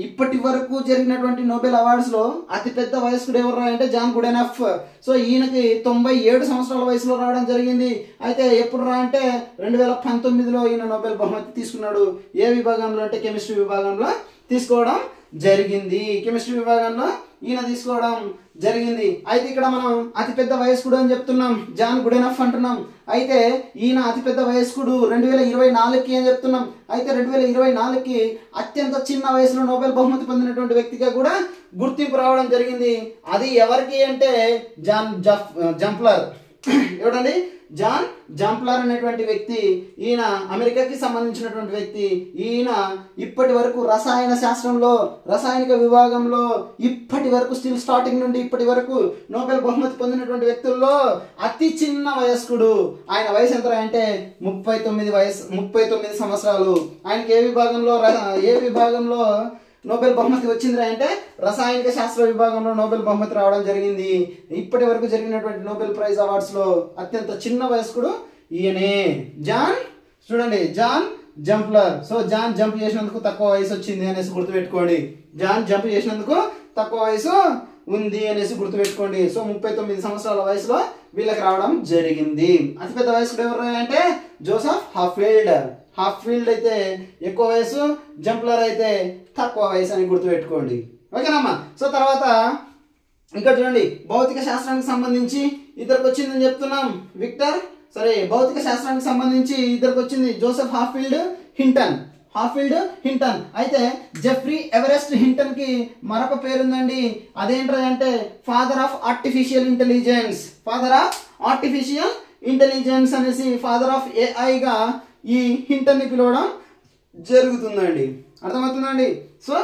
ఇప్పటి వరకు జరిగినటువంటి నోబెల్ అవార్డ్స్ లో అతిపెద్ద వయస్కుడు ఎవరు అంటే జాన్ గుడెనఫ్. సో ఈయనకి 97 సంవత్సరాల వయసులో రావడం జరిగింది. అయితే ఎప్పుడు అంటే 2019లో ఈయన నోబెల్ బహుమతి తీసుకున్నాడు. ఏ విభాగంలో అంటే కెమిస్ట్రీ విభాగంలో తీసుకోవడం జరిగింది. కెమిస్ట్రీ విభాగంలో ఈయన తీసుకోవడం జరిగింది. అయితే ఇక్కడ మనం అతిపెద్ద వయస్కుడు అని చెప్తున్నాం, జాన్ గుడెనఫ్ అంటున్నాం. అయితే ఈయన అతిపెద్ద వయస్కుడు 2024కి అని చెప్తున్నాం. అయితే 2024కి అత్యంత చిన్న వయసులో నోబెల్ బహుమతి పొందినటువంటి వ్యక్తిగా కూడా గుర్తింపు రావడం జరిగింది. అది ఎవరికి అంటే జాన్ జంప్లర్. ఎవడండి? జాన్ జంప్లర్ అనేటువంటి వ్యక్తి. ఈయన అమెరికాకి సంబంధించినటువంటి వ్యక్తి. ఈయన ఇప్పటి వరకు రసాయన శాస్త్రంలో, రసాయనిక విభాగంలో ఇప్పటి వరకు స్టార్టింగ్ నుండి ఇప్పటి వరకు నోబెల్ బహుమతి పొందినటువంటి వ్యక్తుల్లో అతి చిన్న వయస్కుడు. ఆయన వయసు ఎంత అంటే 39 సంవత్సరాలు. ఆయనకి ఏ విభాగంలో నోబెల్ బహుమతి వచ్చింది అంటే రసాయనిక శాస్త్ర విభాగంలో నోబెల్ బహుమతి రావడం జరిగింది. ఇప్పటి వరకు జరిగినటువంటి నోబెల్ ప్రైజ్ అవార్డ్స్ లో అత్యంత చిన్న వయస్కుడు ఈయనే, జాన్ జంప్లర్. సో జాన్ జంప్ చేసినందుకు తక్కువ వయసు వచ్చింది అనేసి గుర్తుపెట్టుకోండి. జాన్ జంప్ చేసినందుకు తక్కువ వయసు ఉంది అనేసి గుర్తుపెట్టుకోండి. సో 39 సంవత్సరాల వయసులో వీళ్ళకి రావడం జరిగింది. అతిపెద్ద వయస్కుడు ఎవరు అంటే జోసెఫ్ హాఫ్ఫీల్డ్ అయితే ఎక్కువ వయసు, జంప్లర్ అయితే తక్కువ వయసు అని గుర్తుపెట్టుకోండి. ఓకేనమ్మా. సో తర్వాత ఇంకా చూడండి, భౌతిక శాస్త్రానికి సంబంధించి ఇద్దరికి వచ్చిందని చెప్తున్నాం. భౌతిక శాస్త్రానికి సంబంధించి ఇద్దరికి వచ్చింది జోసెఫ్ హాఫ్ఫీల్డ్ హింటన్. అయితే జెఫ్రీ ఎవరెస్ట్ హింటన్ కి మరొక పేరుందండి. అదేంటంటే ఫాదర్ ఆఫ్ ఆర్టిఫిషియల్ ఇంటెలిజెన్స్ అనేసి ఫాదర్ ఆఫ్ ఏఐ గా ఈ హింటన్ ని పిలవడం జరుగుతుందండి. అర్థమవుతుందండి. సో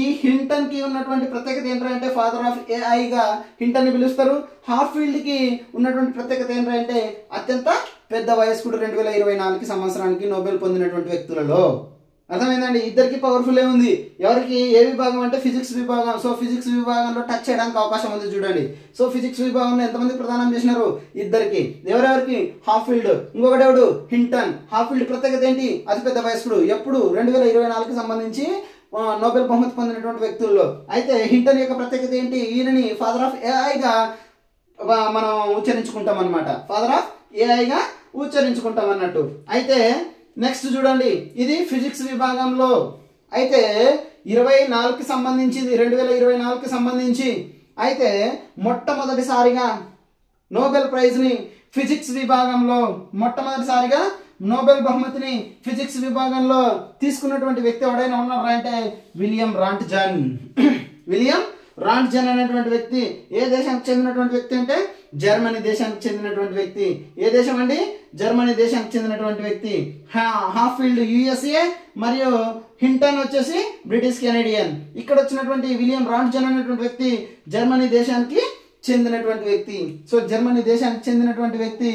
ఈ హింటన్ కి ఉన్నటువంటి ప్రత్యేకత ఏంటంటే ఫాదర్ ఆఫ్ ఏఐ గా హింటన్ ని పిలుస్తారు. హాఫ్ఫీల్డ్ కి ఉన్నటువంటి ప్రత్యేకత ఏంటంటే అత్యంత పెద్ద వయస్కుడు 2024 సంవత్సరానికి నోబెల్ పొందినటువంటి వ్యక్తులలో. అర్థమైందండి, ఇద్దరికి పవర్ఫుల్ ఉంది. ఎవరికి ఏ విభాగం అంటే ఫిజిక్స్ విభాగం. సో ఫిజిక్స్ విభాగంలో టచ్ చేయడానికి అవకాశం ఉంది చూడండి. సో ఫిజిక్స్ విభాగంలో ఎంతమంది ప్రదానం చేసినారు? ఇద్దరికి. ఎవరెవరికి? హాఫీల్డ్, ఇంకొకటి ఎవడు? హింటన్. హాఫీల్డ్ ప్రత్యేకత ఏంటి? అతిపెద్ద వయస్కుడు. ఎప్పుడు? 2024కి సంబంధించి నోబెల్ బహుమతి పొందినటువంటి వ్యక్తుల్లో. అయితే హింటన్ యొక్క ప్రత్యేకత ఏంటి? ఈయనని ఫాదర్ ఆఫ్ ఏఐగా మనం ఉచ్చరించుకుంటాం అనమాట. ఫాదర్ ఆఫ్ ఏఐగా ఉచ్చరించుకుంటాం అన్నట్టు. అయితే నెక్స్ట్ చూడండి, ఇది ఫిజిక్స్ విభాగంలో. అయితే 24కి సంబంధించి 2024కి సంబంధించి అయితే మొట్టమొదటిసారిగా నోబెల్ ప్రైజ్ని ఫిజిక్స్ విభాగంలో మొట్టమొదటిసారిగా నోబెల్ బహుమతిని ఫిజిక్స్ విభాగంలో తీసుకున్నటువంటి వ్యక్తి ఎవడైనా ఉన్నారా అంటే విలియం రాంట్జన్. విలియం రాంట్జన్ అనేటువంటి వ్యక్తి ఏ దేశానికి చెందినటువంటి వ్యక్తి అంటే జర్మనీ దేశానికి చెందినటువంటి వ్యక్తి. ఏ దేశం అండి? జర్మనీ దేశానికి చెందినటువంటి వ్యక్తి. హాఫీల్డ్ యుఎస్ఏ మరియు హింటన్ వచ్చేసి బ్రిటిష్ కెనేడియన్. ఇక్కడ వచ్చినటువంటి విలియం రాంట్జన్ అనేటువంటి వ్యక్తి జర్మనీ దేశానికి చెందినటువంటి వ్యక్తి. సో జర్మనీ దేశానికి చెందినటువంటి వ్యక్తి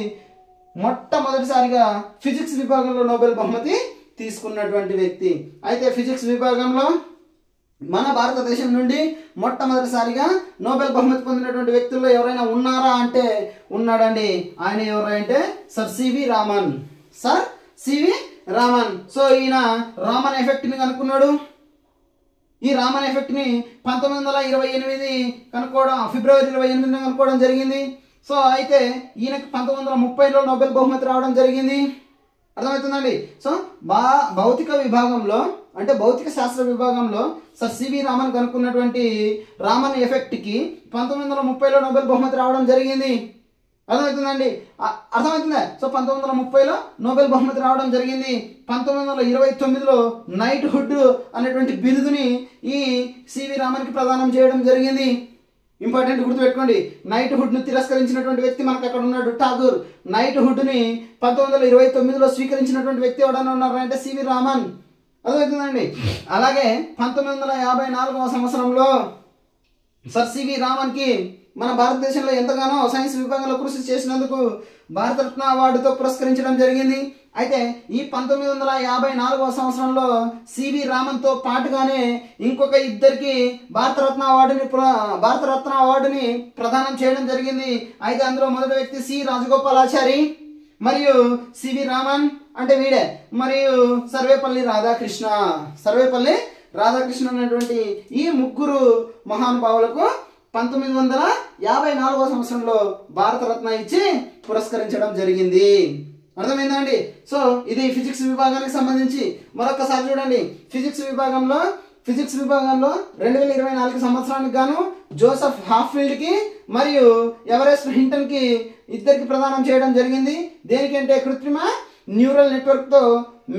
మొట్టమొదటిసారిగా ఫిజిక్స్ విభాగంలో నోబెల్ బహుమతి తీసుకున్నటువంటి వ్యక్తి. అయితే ఫిజిక్స్ విభాగంలో మన భారతదేశం నుండి మొట్టమొదటిసారిగా నోబెల్ బహుమతి పొందినటువంటి వ్యక్తుల్లో ఎవరైనా ఉన్నారా అంటే ఉన్నాడండి. ఆయన ఎవరంటే sir CV Raman. Sir CV Raman. So ఈయన రామన్ ఎఫెక్ట్ ని కనుక్కున్నాడు. ఈ రామన్ ఎఫెక్ట్ ని 1928 కనుక్కోవడం, ఫిబ్రవరి 28 కనుక్కోవడం జరిగింది. సో అయితే ఈయనకి 1930లో నోబెల్ బహుమతి రావడం జరిగింది. అర్థమవుతుందండి. సో భౌతిక విభాగంలో అంటే భౌతిక శాస్త్ర విభాగంలో సర్ సివి రామన్ కనుక్కున్నటువంటి రామన్ ఎఫెక్ట్కి 1930లో నోబెల్ బహుమతి రావడం జరిగింది. అర్థమవుతుందండి, అర్థమవుతుందా? సో 1930లో నోబెల్ బహుమతి రావడం జరిగింది. 1929లో నైట్ హుడ్ అనేటువంటి బిరుదుని ఈ సివి రామన్కి ప్రదానం చేయడం జరిగింది. ఇంపార్టెంట్ గుర్తుపెట్టుకోండి, నైట్ హుడ్ ను తిరస్కరించినటువంటి వ్యక్తి మనకు అక్కడ ఉన్నాడు, ఠాగూర్. నైట్ హుడ్ ని 1929లో స్వీకరించినటువంటి వ్యక్తి ఎవడన్నా ఉన్నారంటే సివి రామన్. అర్థమవుతుందండి. అలాగే 1954వ సంవత్సరంలో సర్ సివి రామన్ కి మన భారతదేశంలో ఎంతగానో సైన్స్ విభాగంలో కృషి చేసినందుకు భారతరత్న అవార్డుతో పురస్కరించడం జరిగింది. అయితే ఈ 1954వ సంవత్సరంలో సివి రామన్ తో పాటుగానే ఇంకొక ఇద్దరికి భారతరత్న అవార్డుని ప్రదానం చేయడం జరిగింది. అయితే అందులో మొదటి వ్యక్తి సి రాజగోపాలాచారి మరియు సివి రామన్ అంటే వీడే, మరియు సర్వేపల్లి రాధాకృష్ణ. సర్వేపల్లి రాధాకృష్ణ అనేటువంటి ఈ ముగ్గురు మహానుభావులకు 1954వ సంవత్సరంలో భారతరత్న ఇచ్చి పురస్కరించడం జరిగింది. అర్థమైందా అండి? సో ఇది ఫిజిక్స్ విభాగానికి సంబంధించి. మరొకసారి చూడండి, ఫిజిక్స్ విభాగంలో 2024 సంవత్సరానికి గాను జోసెఫ్ హాఫీల్డ్ కి మరియు ఎవరెస్ట్ హింటన్ కి ఇద్దరికి ప్రదానం చేయడం జరిగింది. దేనికంటే కృత్రిమ న్యూరల్ నెట్వర్క్ తో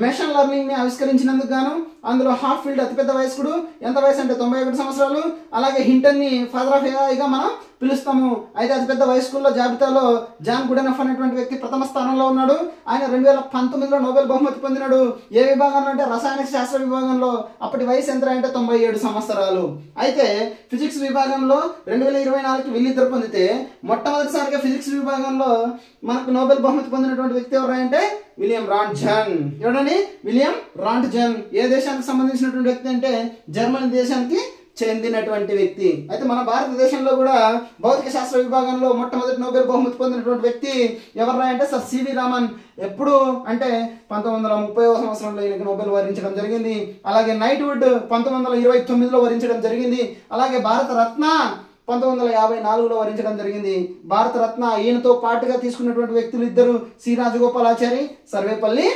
మెషిన్ లెర్నింగ్ ని ఆవిష్కరించినందుకు గాను. అందులో హాఫీల్డ్ అతిపెద్ద వయస్కుడు. ఎంత వయసు అంటే 91 సంవత్సరాలు. అలాగే హింటన్ ని ఫాదర్ ఆఫ్ ఏఐగా మనం పిలుస్తాము. అయితే అతిపెద్ద వయస్కుల్లో జాబితాలో జాన్ గుడెనఫ్ అనేటువంటి వ్యక్తి ప్రథమ స్థానంలో ఉన్నాడు. ఆయన 2019లో నోబెల్ బహుమతి పొందినాడు. ఏ విభాగంలో అంటే రసాయన శాస్త్ర విభాగంలో. అప్పటి వయసు ఎంత అంటే 97 సంవత్సరాలు. అయితే ఫిజిక్స్ విభాగంలో 2024కి వీళ్ళిద్దరు పొందితే మొట్టమొదటిసారిగా ఫిజిక్స్ విభాగంలో మనకు నోబెల్ బహుమతి పొందినటువంటి వ్యక్తి ఎవరంటే విలియం రాంట్జన్. ఎవరండి? విలియం రాంట్జన్. ఏ దేశానికి సంబంధించినటువంటి వ్యక్తి అంటే జర్మనీ దేశానికి చెందినటువంటి వ్యక్తి. అయితే మన భారతదేశంలో కూడా భౌతిక శాస్త్ర విభాగంలో మొట్టమొదటి నోబెల్ బహుమతి పొందినటువంటి వ్యక్తి ఎవరా అంటే సర్ సివి రామన్. ఎప్పుడు అంటే 1930వ సంవత్సరంలో ఈయనకు నోబెల్ వరించడం జరిగింది. అలాగే నైట్ వుడ్ 1929లో వరించడం జరిగింది. అలాగే భారతరత్న 1954లో వరించడం జరిగింది. భారతరత్న ఈయనతో పాటుగా తీసుకున్నటువంటి వ్యక్తులు ఇద్దరు, సి రాజగోపాలాచారి, సర్వేపల్లి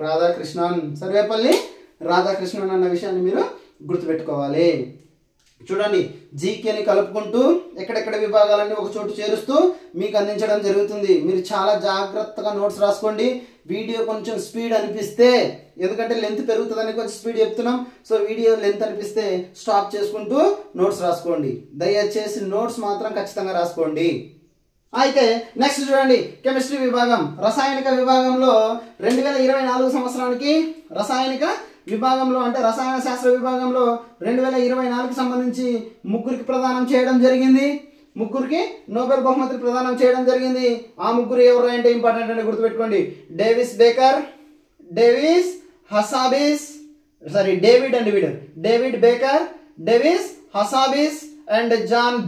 రాధాకృష్ణన్. సర్వేపల్లి రాధాకృష్ణన్ అన్న విషయాన్ని మీరు గుర్తుపెట్టుకోవాలి. చూడండి, జీకేని కలుపుకుంటూ ఎక్కడెక్కడ విభాగాలన్నీ ఒక చోటు చేరుస్తూ మీకు అందించడం జరుగుతుంది. మీరు చాలా జాగ్రత్తగా నోట్స్ రాసుకోండి. వీడియో కొంచెం స్పీడ్ అనిపిస్తే, ఎందుకంటే లెంత్ పెరుగుతుందని కొంచెం స్పీడ్ చెప్తున్నాం. సో వీడియో లెంత్ అనిపిస్తే స్టాప్ చేసుకుంటూ నోట్స్ రాసుకోండి. దయచేసి నోట్స్ మాత్రం ఖచ్చితంగా రాసుకోండి. అయితే నెక్స్ట్ చూడండి, కెమిస్ట్రీ విభాగం. రసాయనిక విభాగంలో 2024 సంవత్సరానికి రసాయనిక విభాగంలో అంటే రసాయన శాస్త్ర విభాగంలో 2024కి సంబంధించి ముగ్గురికి ప్రదానం చేయడం జరిగింది. ముగ్గురికి నోబెల్ బహుమతి ప్రదానం చేయడం జరిగింది. ఆ ముగ్గురు ఎవరు అంటే ఇంపార్టెంట్ అంటే గుర్తుపెట్టుకోండి, Davis Baker, Davis Hassabis, David Baker, Davis Hassabis and John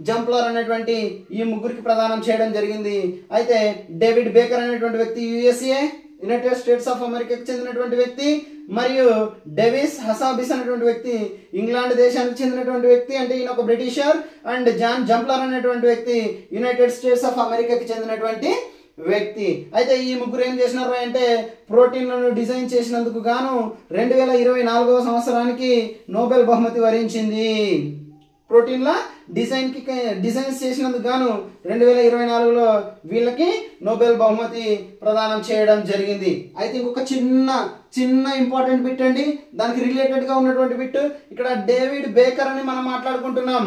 Jumper అనేటువంటి ఈ ముగ్గురికి ప్రదానం చేయడం జరిగింది. అయితే డేవిడ్ బేకర్ అనేటువంటి వ్యక్తి యుఎస్ఏ యునైటెడ్ స్టేట్స్ ఆఫ్ అమెరికాకి చెందినటువంటి వ్యక్తి, మరియు డేవిస్ హసాబిస్ అనేటువంటి వ్యక్తి ఇంగ్లాండ్ దేశానికి చెందినటువంటి వ్యక్తి, అంటే ఈయన ఒక బ్రిటిషర్. అండ్ జాన్ జంప్లర్ అనేటువంటి వ్యక్తి యునైటెడ్ స్టేట్స్ ఆఫ్ అమెరికాకి చెందినటువంటి వ్యక్తి. అయితే ఈ ముగ్గురు ఏం చేసినారు అంటే ప్రోటీన్లను డిజైన్ చేసినందుకు గాను 2024 సంవత్సరానికి నోబెల్ బహుమతి వరించింది. ప్రోటీన్ల డిజైన్స్ చేసినందుకు గాను 2024లో వీళ్ళకి నోబెల్ బహుమతి ప్రదానం చేయడం జరిగింది. అయితే ఇంకొక చిన్న ఇంపార్టెంట్ బిట్ అండి, దానికి రిలేటెడ్గా ఉన్నటువంటి బిట్. ఇక్కడ డేవిడ్ బేకర్ అని మనం మాట్లాడుకుంటున్నాం,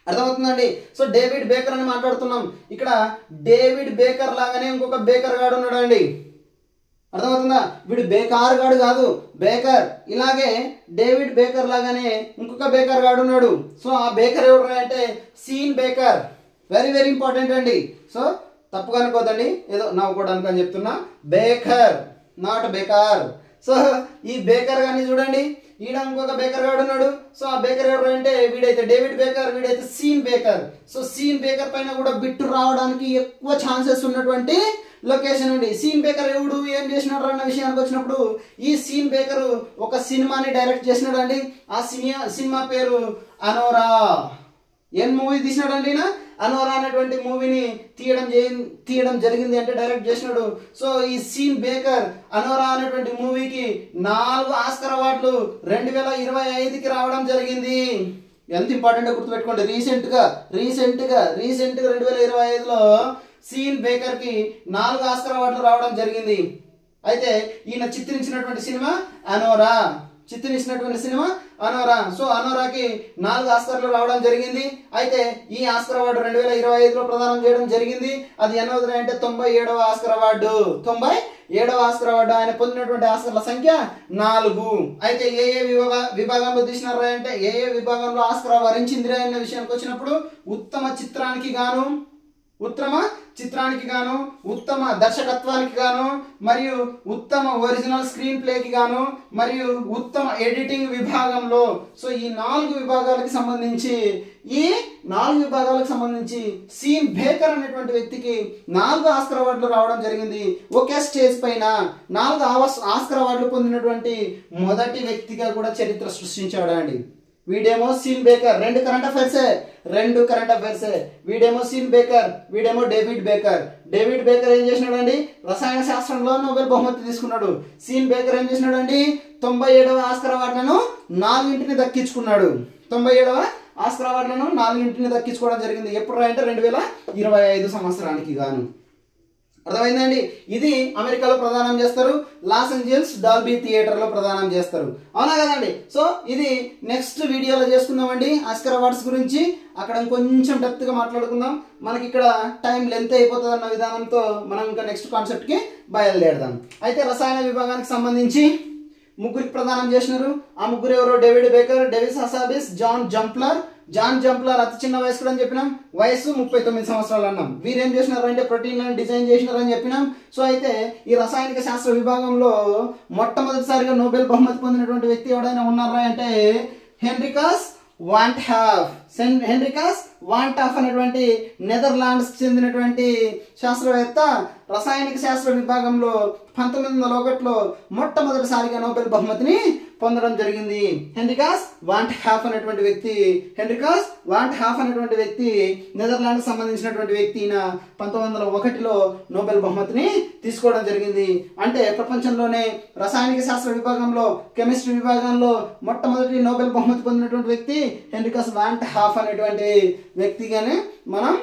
అర్థమవుతుందండి. సో డేవిడ్ బేకర్ అని మాట్లాడుతున్నాం. ఇక్కడ డేవిడ్ బేకర్ లాగానే ఇంకొక బేకర్ గాడు ఉన్నాడు అండి, అర్థమవుతుందా? వీడు బేకార్ గాడు కాదు, బేకర్. ఇలాగే డేవిడ్ బేకర్ లాగానే ఇంకొక బేకర్ గాడు ఉన్నాడు. సో ఆ బేకర్ ఎవరు అంటే సీన్ బేకర్. వెరీ ఇంపార్టెంట్ అండి. సో తప్పుగా అనుకోదండి, ఏదో నవ్వుకోవడానికి అని చెప్తున్నా. బేకర్, నాట్ బేకార్. సో ఈ బేకర్ గాని చూడండి, ఈడ ఇంకొక బేకర్ గాడు ఉన్నాడు. సో ఆ బేకర్ ఎవరు అంటే వీడైతే డేవిడ్ బేకర్, వీడైతే Sean Baker. So Sean Baker పైన కూడా బిట్టు రావడానికి ఎక్కువ ఛాన్సెస్ ఉన్నటువంటి లొకేషన్ అండి. సీన్ బేకర్ ఎవడు, ఏం చేసినాడు అన్న విషయానికి వచ్చినప్పుడు, ఈ సీన్ బేకర్ ఒక సినిమాని డైరెక్ట్ చేసినాడు అండి. ఆ సినిమా పేరు అనోరా. ఏం మూవీ తీసినాడు అండి? అనోరా అనేటువంటి మూవీని తీయడం జరిగింది, అంటే డైరెక్ట్ చేసినాడు. సో ఈ సీన్ బేకర్ అనోరా అనేటువంటి మూవీకి 4 ఆస్కార్ అవార్డులు 2025కి రావడం జరిగింది. ఎంత ఇంపార్టెంట్ గుర్తుపెట్టుకోండి. రీసెంట్గా 2025లో సీన్ బేకర్ కి 4 ఆస్కార్ అవార్డులు రావడం జరిగింది. అయితే ఈయన చిత్రించినటువంటి సినిమా అనోరా. సో అనోరాకి 4 ఆస్కార్లు రావడం జరిగింది. అయితే ఈ ఆస్కార్ అవార్డు 2025లో ప్రదానం చేయడం జరిగింది. అది ఎన్నోది అంటే 97వ ఆస్కార్ అవార్డు. 97వ ఆస్కార్ అవార్డు. ఆయన పొందినటువంటి ఆస్కార్ల సంఖ్య 4. అయితే ఏ విభాగంలో తీసినారా అంటే ఏ విభాగంలో ఆస్కార్ వరించింది అనే విషయానికి వచ్చినప్పుడు ఉత్తమ చిత్రానికి గాను, ఉత్తమ దర్శకత్వానికి గాను, మరియు ఉత్తమ ఒరిజినల్ స్క్రీన్ ప్లేకి గాను, మరియు ఉత్తమ ఎడిటింగ్ విభాగంలో. సో ఈ 4 విభాగాలకు సంబంధించి సీన్ బేకర్ అనేటువంటి వ్యక్తికి 4 ఆస్కార్ అవార్డులు రావడం జరిగింది. ఒకే స్టేజ్ పైన 4 ఆస్కార్ అవార్డులు పొందినటువంటి మొదటి వ్యక్తిగా కూడా చరిత్ర సృష్టించాడు అండి. వీడేమో సీన్ బేకర్. 2 కరెంట్ అఫైర్సే. వీడేమో సీన్ బేకర్, వీడేమో డేవిడ్ బేకర్ ఏం చేసినాడు అండి? రసాయన శాస్త్రంలో నోబెల్ బహుమతి తీసుకున్నాడు. సీన్ బేకర్ ఏం చేసినాడు అండి? 97వ ఆస్కార్ అవార్డులను 4 దక్కించుకున్నాడు. 97వ ఆస్కార్ అవార్డులను 4 దక్కించుకోవడం జరిగింది. ఎప్పుడు అంటే 2025 సంవత్సరానికి గాను. అర్థమైందండి? ఇది అమెరికాలో ప్రదానం చేస్తారు, లాస్ ఏంజల్స్ డాల్బీ థియేటర్లో ప్రదానం చేస్తారు. అవునా కదండి? సో ఇది నెక్స్ట్ వీడియోలో చేసుకుందామండి ఆస్కార్ అవార్డ్స్ గురించి. అక్కడ కొంచెం డెప్త్గా మాట్లాడుకుందాం. మనకి ఇక్కడ టైం లెంత్ అయిపోతుంది అన్న విధానంతో మనం ఇంకా నెక్స్ట్ కాన్సెప్ట్కి బయలుదేరదాం. అయితే రసాయన విభాగానికి సంబంధించి 3 ప్రదానం చేసినారు. ఆ 3 ఎవరో David Baker, Davis Hassabis, John Jumper అతి చిన్న వయస్కుడు అని చెప్పినాం. వయసు 39 సంవత్సరాలు అన్నాం. వీరేం చేసినారు అంటే ప్రోటీన్లను డిజైన్ చేసినారని చెప్పినాం. సో అయితే ఈ రసాయనిక శాస్త్ర విభాగంలో మొట్టమొదటిసారిగా నోబెల్ బహుమతి పొందినటువంటి వ్యక్తి ఎవడైనా ఉన్నారా అంటే హెన్రికాస్ వాంటాఫ్ అనేటువంటి నెదర్లాండ్స్ చెందినటువంటి శాస్త్రవేత్త రసాయనిక శాస్త్ర విభాగంలో 1901లో మొట్టమొదటిసారిగా నోబెల్ బహుమతిని పొందడం జరిగింది. హెన్రికాస్ వాంటాఫ్ అనేటువంటి వ్యక్తి నెదర్లాండ్స్ సంబంధించినటువంటి వ్యక్తి. 1901లో నోబెల్ బహుమతిని తీసుకోవడం జరిగింది. అంటే ప్రపంచంలోనే రసాయనిక శాస్త్ర విభాగంలో, కెమిస్ట్రీ విభాగంలో మొట్టమొదటి నోబెల్ బహుమతి పొందినటువంటి వ్యక్తి హెన్రికాస్ వాంటాఫ్ అనేటువంటి వ్యక్తిగానే మనం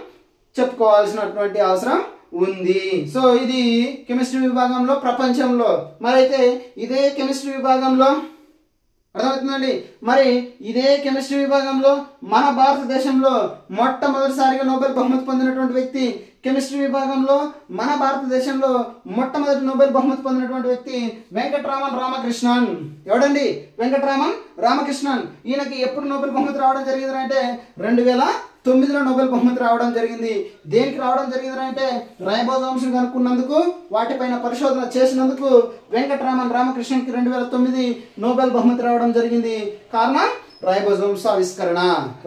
చెప్పుకోవాల్సినటువంటి అవసరం ఉంది. సో ఇది కెమిస్ట్రీ విభాగంలో ప్రపంచంలో. మరైతే ఇదే కెమిస్ట్రీ విభాగంలో అర్థమవుతుందండి. మరి ఇదే కెమిస్ట్రీ విభాగంలో మన భారతదేశంలో మొట్టమొదటిసారిగా నోబెల్ బహుమతి పొందినటువంటి వ్యక్తి కెమిస్ట్రీ విభాగంలో మన భారతదేశంలో మొట్టమొదటి నోబెల్ బహుమతి పొందినటువంటి వ్యక్తి వెంకట్రామన్ రామకృష్ణన్. ఎవడండి? వెంకట్రామన్ రామకృష్ణన్. ఈయనకి ఎప్పుడు నోబెల్ బహుమతి రావడం జరిగింది అంటే 2009లో నోబెల్ బహుమతి రావడం జరిగింది. దేనికి రావడం జరిగింది అంటే రైబోజోమ్స్ కనుక్కున్నందుకు, వాటిపైన పరిశోధన చేసినందుకు వెంకట్రామన్ రామకృష్ణన్కి 2009 నోబెల్ బహుమతి రావడం జరిగింది. కారణం రైబోజోమ్స్ ఆవిష్కరణ.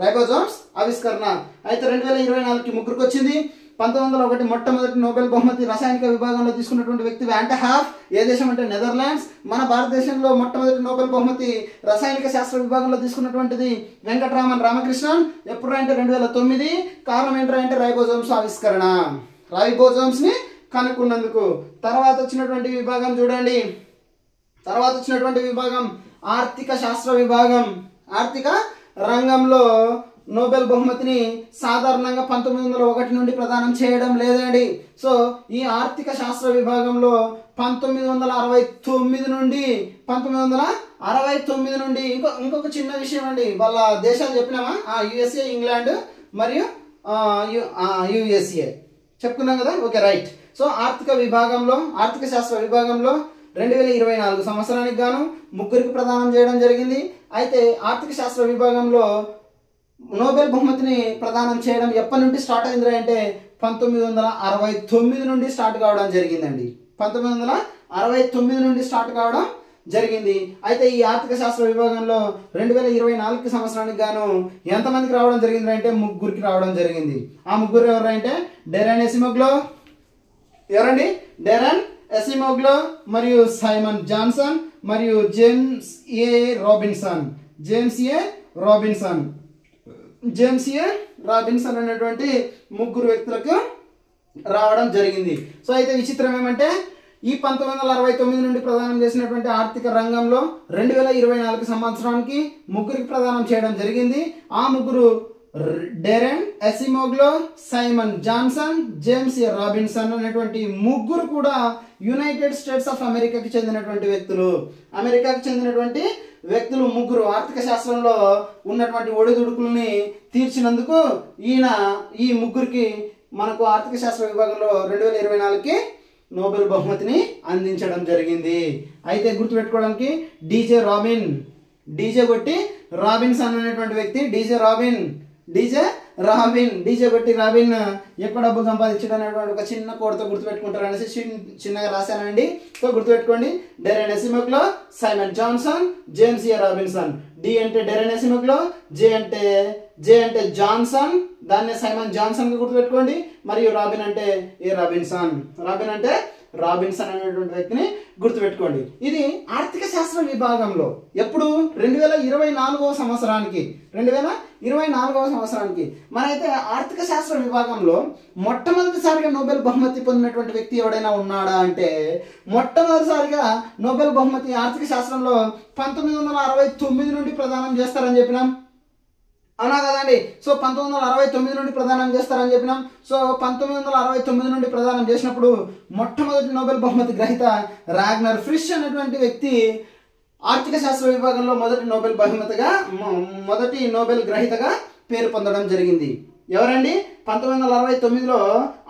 రైబోజోమ్స్ ఆవిష్కరణ. అయితే 2024కి ముగ్గురికి వచ్చింది. 1901 మొట్టమొదటి నోబెల్ బహుమతి రసాయనిక విభాగంలో తీసుకున్నటువంటి వ్యక్తి వాన్ హాఫ్. ఏ దేశం అంటే నెదర్లాండ్స్. మన భారతదేశంలో మొట్టమొదటి నోబెల్ బహుమతి రసాయనిక శాస్త్ర విభాగంలో తీసుకున్నటువంటిది వెంకట్రామన్ రామకృష్ణన్. ఎప్పుడు అంటే 2009. కారణం ఏంటంటే రైబోజోమ్స్ ఆవిష్కరణ. రైబోజోమ్స్ ని కనుక్కున్నందుకు. తర్వాత వచ్చినటువంటి విభాగం చూడండి. తర్వాత వచ్చినటువంటి విభాగం ఆర్థిక శాస్త్ర విభాగం. ఆర్థిక రంగంలో నోబెల్ బహుమతిని సాధారణంగా 1901 నుండి ప్రదానం చేయడం లేదండి. సో ఈ ఆర్థిక శాస్త్ర విభాగంలో 1969 నుండి ఇంకొక చిన్న విషయం అండి. వాళ్ళ దేశాలు చెప్పినామా? యుఎస్ఏ, ఇంగ్లాండ్ మరియు యుఎస్ఏ చెప్పుకున్నాం కదా. Okay, right. సో ఆర్థిక శాస్త్ర విభాగంలో 2024 సంవత్సరానికి గాను ముగ్గురికి ప్రదానం చేయడం జరిగింది. అయితే ఆర్థిక శాస్త్ర విభాగంలో నోబెల్ బహుమతిని ప్రదానం చేయడం ఎప్పటి నుండి స్టార్ట్ అయింది అంటే 1969 నుండి స్టార్ట్ కావడం జరిగిందండి. 1969 నుండి స్టార్ట్ కావడం జరిగింది. అయితే ఈ ఆర్థిక శాస్త్ర విభాగంలో 2024 సంవత్సరానికి గాను ఎంతమందికి రావడం జరిగింది అంటే ముగ్గురికి రావడం జరిగింది. ఆ ముగ్గురు ఎవరంటే డెరెన్ ఎసిమోగ్లో. ఎవరండి? డెరెన్ ఎసిమోగ్లో మరియు సైమన్ జాన్సన్ మరియు జేమ్స్ ఏ రాబిన్సన్ అనేటువంటి ముగ్గురు వ్యక్తులకు రావడం జరిగింది. సో అయితే విచిత్రం ఏమంటే ఈ 1969 నుండి ప్రదానం చేసినటువంటి ఆర్థిక రంగంలో 2024 సంవత్సరానికి ముగ్గురికి ప్రదానం చేయడం జరిగింది. ఆ ముగ్గురు Darren ఎసిమోగ్లో, Simon Johnson, James A Robinson అనేటువంటి ముగ్గురు కూడా యునైటెడ్ స్టేట్స్ ఆఫ్ అమెరికాకి చెందినటువంటి వ్యక్తులు. అమెరికాకి చెందినటువంటి వ్యక్తులు ముగ్గురు ఆర్థిక శాస్త్రంలో ఉన్నటువంటి ఒడిదుడుకుల్ని తీర్చినందుకు ఈ ముగ్గురికి మనకు ఆర్థిక శాస్త్ర విభాగంలో 2024కి నోబెల్ బహుమతిని అందించడం జరిగింది. అయితే గుర్తుపెట్టుకోవడానికి డీజే కొట్టి రాబిన్సన్ అనేటువంటి వ్యక్తి డీజే కొట్టి రాబిన్ ఎక్కువ డబ్బు సంపాదించడం అనేటువంటి ఒక చిన్న కోడ్తో గుర్తుపెట్టుకుంటారు అనేసి చిన్నగా రాశానండి. సో గుర్తుపెట్టుకోండి. Darren ఎసిమోగ్లో, Simon Johnson, James A Robinson. D అంటే డెరెన్ ఎసిమోగ్లో, జే అంటే జాన్సన్, దాన్ని సైమన్ జాన్సన్ గా గుర్తుపెట్టుకోండి. మరియు రాబిన్ అంటే రాబిన్సన్ అనేటువంటి వ్యక్తిని గుర్తుపెట్టుకోండి. ఇది ఆర్థిక శాస్త్ర విభాగంలో ఎప్పుడు 2024వ సంవత్సరానికి మనైతే ఆర్థిక శాస్త్ర విభాగంలో మొట్టమొదటిసారిగా నోబెల్ బహుమతి పొందినటువంటి వ్యక్తి ఎవడైనా ఉన్నాడా అంటే మొట్టమొదటిసారిగా నోబెల్ బహుమతి ఆర్థిక శాస్త్రంలో 1969 నుండి ప్రదానం చేస్తారని చెప్పినాం. అవునా కదండి? సో 1969 నుండి ప్రదానం చేస్తారని చెప్పినాం. సో 1969 నుండి ప్రదానం చేసినప్పుడు మొట్టమొదటి నోబెల్ బహుమతి గ్రహీత రాగ్నర్ ఫ్రిష్ అనేటువంటి వ్యక్తి ఆర్థిక శాస్త్ర విభాగంలో మొదటి నోబెల్ గ్రహీతగా పేరు పొందడం జరిగింది. ఎవరండి? 1969లో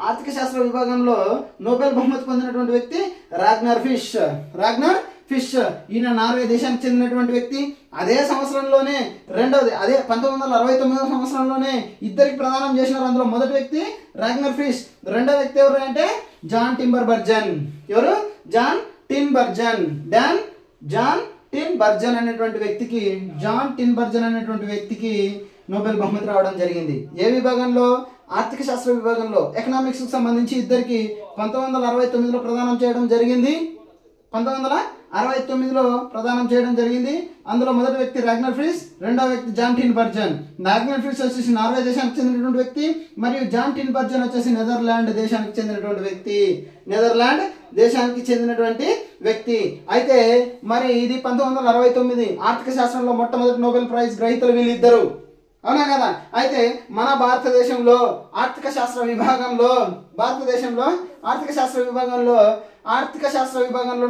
ఆర్థిక శాస్త్ర విభాగంలో నోబెల్ బహుమతి పొందినటువంటి వ్యక్తి రాగ్నర్ ఫిష్. ఈయన నార్వే దేశానికి చెందినటువంటి వ్యక్తి. అదే సంవత్సరంలోనే అదే 1969వ సంవత్సరంలోనే ఇద్దరికి ప్రదానం చేసినారు. అందులో మొదటి వ్యక్తి రాగ్నర్ ఫిష్, రెండో వ్యక్తి ఎవరు అంటే జాన్ టింబర్బర్జన్. ఎవరు? జాన్ టిన్బర్జన్ అనేటువంటి వ్యక్తికి నోబెల్ బహుమతి రావడం జరిగింది. ఏ విభాగంలో? ఆర్థిక శాస్త్ర విభాగంలో. ఎకనామిక్స్ కు సంబంధించి ఇద్దరికి 1969లో ప్రదానం చేయడం జరిగింది. 1969లో ప్రదానం చేయడం జరిగింది. అందులో మొదటి వ్యక్తి రాగ్నర్ ఫిష్, రెండో వ్యక్తి జాన్ టిన్బర్జన్. రాగ్నర్ ఫిష్ వచ్చేసి నార్వే దేశానికి చెందినటువంటి వ్యక్తి మరియు జాన్ టిన్బర్జన్ వచ్చేసి నెదర్లాండ్ దేశానికి చెందినటువంటి వ్యక్తి. అయితే మరి ఇది 1969 ఆర్థిక శాస్త్రంలో మొట్టమొదటి నోబెల్ ప్రైజ్ గ్రహీతలు వీళ్ళిద్దరు. అవునా కదా? అయితే మన భారతదేశంలో ఆర్థిక శాస్త్ర విభాగంలో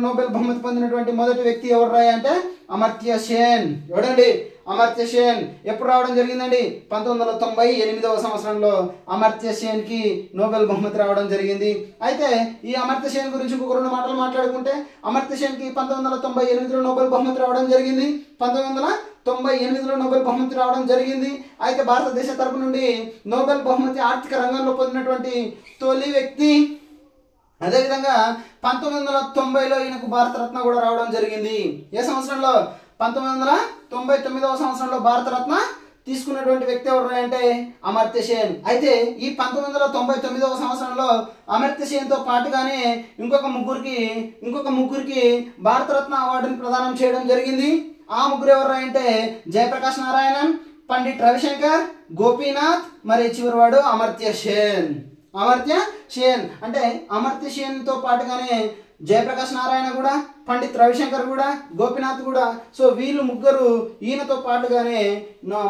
నోబెల్ బహుమతి పొందినటువంటి మొదటి వ్యక్తి ఎవరు అంటే అమర్త్య సేన్. ఎవడండి? అమర్త్య సేన్ ఎప్పుడు రావడం జరిగిందండి? 1998వ సంవత్సరంలో అమర్త్య సేన్ కి నోబెల్ బహుమతి రావడం జరిగింది. అయితే ఈ అమర్త్య సేన్ గురించి ఇంకొక 2 మాటలు మాట్లాడుకుంటే, అమర్త్య సేన్ కి 1998లో నోబెల్ బహుమతి రావడం జరిగింది. 1998లో నోబెల్ బహుమతి రావడం జరిగింది. అయితే భారతదేశ తరపు నుండి నోబెల్ బహుమతి ఆర్థిక రంగంలో పొందినటువంటి తొలి వ్యక్తి. అదేవిధంగా 1990లో ఈయనకు భారతరత్న కూడా రావడం జరిగింది. ఏ సంవత్సరంలో? 1999వ సంవత్సరంలో భారతరత్న తీసుకున్నటువంటి వ్యక్తి ఎవరు అంటే అమర్త్య సేన్. అయితే ఈ 1999వ సంవత్సరంలో అమర్త్య సేన్తో పాటుగానే ఇంకొక ముగ్గురికి భారతరత్న అవార్డును ప్రదానం చేయడం జరిగింది. ఆ ముగ్గురు ఎవరు అంటే జయప్రకాష్ నారాయణన్, పండిట్ రవిశంకర్, గోపీనాథ్, మరి చివరివాడు అమర్త్య సేన్. అంటే అమర్త్య సేన్తో పాటుగానే జయప్రకాష్ నారాయణ కూడా, పండిత్ రవిశంకర్ కూడా, గోపీనాథ్ కూడా. సో వీళ్ళు ముగ్గురు ఈయనతో పాటుగానే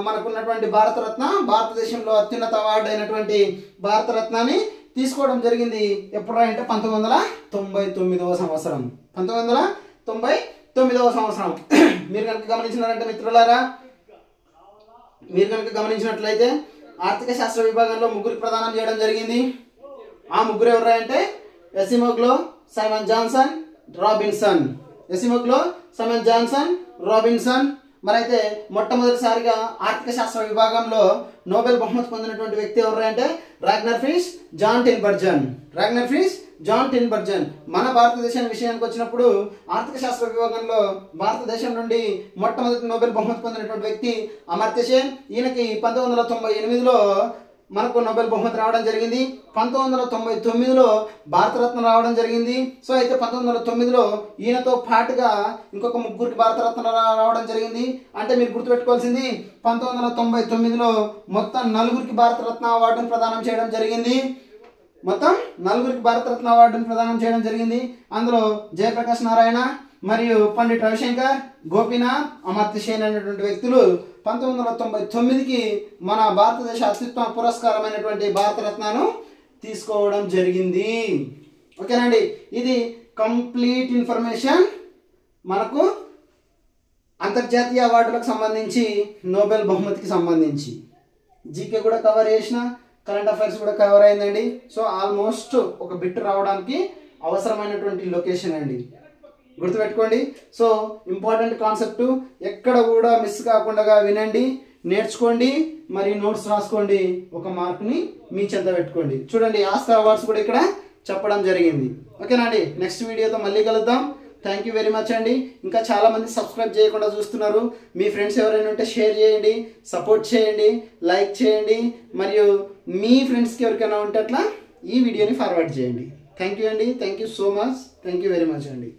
మనకున్నటువంటి భారతరత్న, భారతదేశంలో అత్యున్నత అవార్డు అయినటువంటి భారతరత్నాన్ని తీసుకోవడం జరిగింది. ఎప్పుడు అంటే 1999వ సంవత్సరం. 1999వ సంవత్సరం. మీరు కనుక గమనించినారంటే మిత్రులారా, మీరు కనుక గమనించినట్లయితే ఆర్థిక శాస్త్ర విభాగంలో ముగ్గురికి ప్రదానం చేయడం జరిగింది. ఆ ముగ్గురు ఎవరు అంటే ఎసిమోగ్లో, సైమన్ జాన్సన్, రాబిన్సన్. మరి అయితే మొట్టమొదటిసారిగా ఆర్థిక శాస్త్ర విభాగంలో నోబెల్ బహుమతి పొందినటువంటి వ్యక్తి ఎవరు అంటే రాగ్నర్ ఫిష్ జాన్ టిన్బర్జన్. మన భారతదేశం విషయానికి వచ్చినప్పుడు ఆర్థిక శాస్త్ర విభాగంలో భారతదేశం నుండి మొట్టమొదటి నోబెల్ బహుమతి పొందినటువంటి వ్యక్తి అమర్త్య సేన్. ఈయనకి 1998లో మనకు నోబెల్ బహుమతి రావడం జరిగింది. 1999లో భారతరత్న రావడం జరిగింది. సో అయితే 1909లో ఈయనతో పాటుగా ఇంకొక ముగ్గురికి భారతరత్న రావడం జరిగింది. అంటే మీరు గుర్తుపెట్టుకోవాల్సింది 1999లో మొత్తం 4గురికి భారతరత్న అవార్డును ప్రదానం చేయడం జరిగింది. అందులో జయప్రకాష్ నారాయణ మరియు పండిట్ రవిశంకర్, గోపీనాథ్, అమర్త్య సేన్ అనేటువంటి వ్యక్తులు 1999కి మన భారతదేశ అత్యుత్తమ పురస్కారమైనటువంటి భారతరత్నను తీసుకోవడం జరిగింది. ఓకేనండి, ఇది కంప్లీట్ ఇన్ఫర్మేషన్ మనకు అంతర్జాతీయ అవార్డులకు సంబంధించి, నోబెల్ బహుమతికి సంబంధించి. జీకే కూడా కవర్ చేసిన, కరెంట్ అఫైర్స్ కూడా కవర్ అయిందండి. సో ఆల్మోస్ట్ ఒక బిట్ రావడానికి అవసరమైనటువంటి లొకేషన్ అండి, గుర్తుపెట్టుకోండి. సో ఇంపార్టెంట్ కాన్సెప్ట్, ఎక్కడ కూడా మిస్ కాకుండా వినండి, నేర్చుకోండి, మరి నోట్స్ రాసుకోండి, ఒక మార్క్ని మీ చెంత పెట్టుకోండి. చూడండి, ఆస్కార్ అవార్డ్స్ కూడా ఇక్కడ చెప్పడం జరిగింది. ఓకేనా అండి, నెక్స్ట్ వీడియోతో మళ్ళీ కలుద్దాం. థ్యాంక్ యూ వెరీ మచ్ అండి. ఇంకా చాలామంది సబ్స్క్రైబ్ చేయకుండా చూస్తున్నారు. మీ ఫ్రెండ్స్ ఎవరైనా ఉంటే షేర్ చేయండి, సపోర్ట్ చేయండి, లైక్ చేయండి, మరియు మీ ఫ్రెండ్స్కి ఎవరికైనా ఉంటే అట్లా ఈ వీడియోని ఫార్వర్డ్ చేయండి. థ్యాంక్ యూ అండి, thank you so much, thank you very much అండి.